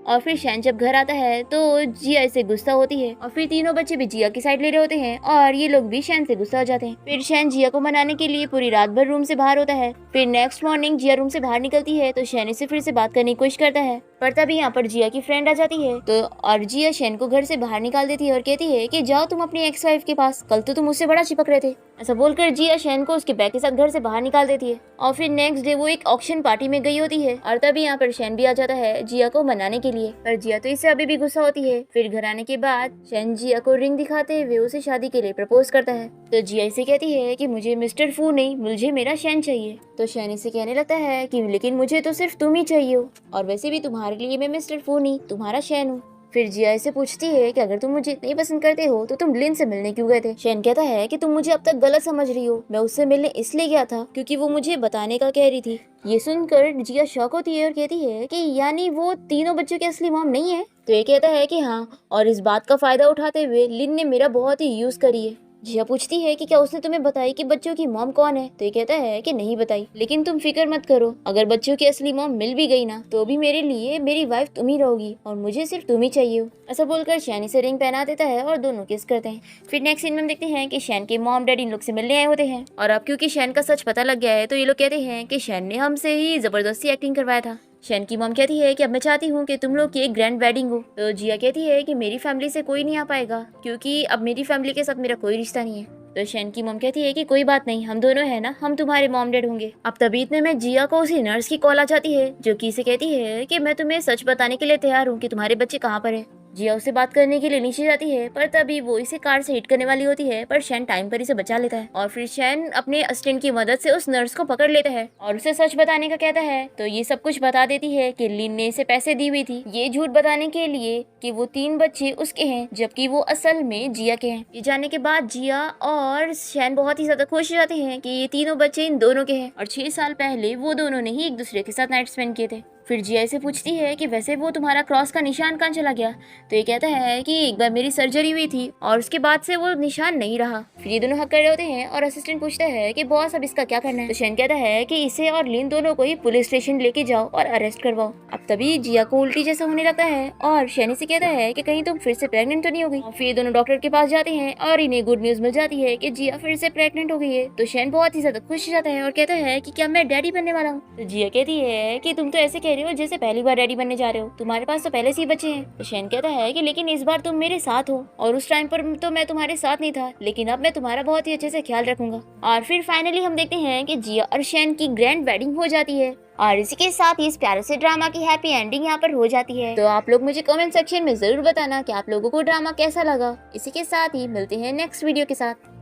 और फिर शैन जब घर आता है तो जिया इससे गुस्सा होती है और फिर तीनों बच्चे भी जिया की साइड ले रहे होते हैं और ये लोग भी शैन से गुस्सा हो जाते हैं। फिर शैन जिया को मनाने के लिए पूरी रात भर रूम से बाहर होता है। फिर नेक्स्ट मॉर्निंग जिया रूम से बाहर निकलती है तो शैन इससे फिर से बात करने की कोशिश करता है, पर तभी यहाँ पर जिया की फ्रेंड आ जाती है तो और जिया शैन को घर से बाहर निकाल देती है और कहती है कि जाओ तुम अपनी एक्स वाइफ के पास, कल तो तुम उससे बड़ा चिपक रहे थे। ऐसा बोलकर जिया शैन को उसके बैग के साथ घर से बाहर निकाल देती है और फिर नेक्स्ट डे वो एक ऑक्शन पार्टी में गई होती है और तभी यहाँ पर शैन भी आ जाता है जिया को मनाने के लिए, पर जिया तो इससे अभी भी गुस्सा होती है। फिर घर आने के बाद शैन जिया को रिंग दिखाते हुए उसे शादी के लिए प्रपोज करता है तो जिया इसे कहती है कि मुझे मिस्टर फू नहीं, मुझे मेरा शैन चाहिए। तो शैन इसे कहने लगता है कि लेकिन मुझे तो सिर्फ तुम ही चाहिए हो और वैसे भी तुम्हारे लिए मैं मिस्टर फू नहीं, तुम्हारा शैन हूँ। फिर जिया इसे पूछती है कि अगर तुम मुझे इतना ही पसंद करते हो तो तुम लिन से मिलने क्यों गए थे। शैन कहता है कि तुम मुझे अब तक गलत समझ रही हो, मैं उससे मिलने इसलिए गया था क्योंकि वो मुझे बताने का कह रही थी। ये सुनकर जिया शॉक होती है और कहती है कि यानी वो तीनों बच्चों की असली मॉम नहीं है। तो ये कहता है कि हाँ, और इस बात का फायदा उठाते हुए लिन ने मेरा बहुत ही यूज करी है। जिया पूछती है कि क्या उसने तुम्हें बताई कि बच्चों की मॉम कौन है। तो ये कहता है कि नहीं बताई, लेकिन तुम फिक्र मत करो, अगर बच्चों की असली मॉम मिल भी गई ना तो भी मेरे लिए मेरी वाइफ तुम ही रहोगी और मुझे सिर्फ तुम ही चाहिए हो। ऐसा बोलकर शैन से रिंग पहना देता है और दोनों किस करते हैं। फिर नेक्स्ट सीन में हम देखते हैं कि शैन के मॉम डैडी इन लोग से मिलने आए होते हैं और अब क्योंकि शैन का सच पता लग गया है तो ये लोग कहते हैं कि शैन ने हमसे ही जबरदस्ती एक्टिंग करवाया था। शैन की मॉम कहती है कि अब मैं चाहती हूँ कि तुम लोग की एक ग्रैंड वेडिंग हो। तो जिया कहती है कि मेरी फैमिली से कोई नहीं आ पाएगा क्योंकि अब मेरी फैमिली के साथ मेरा कोई रिश्ता नहीं है। तो शैन की मॉम कहती है कि कोई बात नहीं, हम दोनों है ना, हम तुम्हारे मॉम डैड होंगे। अब तभी इतने में जिया को उसी नर्स की कॉल आ जाती है जो कि इसे कहती है कि मैं तुम्हें सच बताने के लिए तैयार हूँ कि तुम्हारे बच्चे कहाँ पर है। जिया उससे बात करने के लिए नीचे जाती है पर तभी वो इसे कार से हिट करने वाली होती है, पर शैन टाइम पर इसे बचा लेता है और फिर शैन अपने असिस्टेंट की मदद से उस नर्स को पकड़ लेता है और उसे सच बताने का कहता है। तो ये सब कुछ बता देती है कि लिन ने इसे पैसे दी हुई थी ये झूठ बताने के लिए कि वो 3 बच्चे उसके हैं जबकि वो असल में जिया के हैं। ये जानने के बाद जिया और शैन बहुत ही ज्यादा खुश हो जाते हैं कि ये तीनों बच्चे इन दोनों के हैं और 6 साल पहले वो दोनों ने ही एक दूसरे के साथ नाइट स्पेंड किए थे। फिर जिया इसे पूछती है कि वैसे वो तुम्हारा क्रॉस का निशान कहाँ चला गया। तो ये कहता है कि एक बार मेरी सर्जरी हुई थी और उसके बाद से वो निशान नहीं रहा। फिर ये दोनों हक कर रहे होते हैं और असिस्टेंट पूछता है कि बॉस अब इसका क्या करना है। तो शैन कहता है कि इसे और लिन दोनों को ही पुलिस स्टेशन लेके जाओ और अरेस्ट करवाओ। अब तभी जिया को उल्टी जैसा होने लगता है और शैन इसे कहता है कि कहीं तुम फिर से प्रेग्नेंट तो नहीं हो गई। फिर ये दोनों डॉक्टर के पास जाते हैं और इन्हें गुड न्यूज मिल जाती है कि जिया फिर से प्रेग्नेंट हो गई है। तो शैन बहुत ही ज्यादा खुश हो जाता है और कहता है कि क्या मैं डैडी बनने वाला हूँ। तो जिया कहती है कि तुम तो ऐसे कह रहे हो जैसे पहली बार डैडी बनने जा रहे हो, तुम्हारे पास तो पहले से ही बच्चे हैं। तो शैन कहता है कि लेकिन इस बार तुम मेरे साथ हो और उस टाइम पर तो मैं तुम्हारे साथ नहीं था, लेकिन अब मैं तुम्हारा बहुत ही अच्छे से ख्याल रखूंगा। और फिर फाइनली हम देखते हैं कि जिया और शैन की ग्रैंड वेडिंग हो जाती है और इसी के साथ ही इस प्यारे से ड्रामा की हैप्पी एंडिंग यहाँ पर हो जाती है। तो आप लोग मुझे कमेंट सेक्शन में जरूर बताना कि आप लोगों को ड्रामा कैसा लगा। इसी के साथ ही मिलते हैं नेक्स्ट वीडियो के साथ।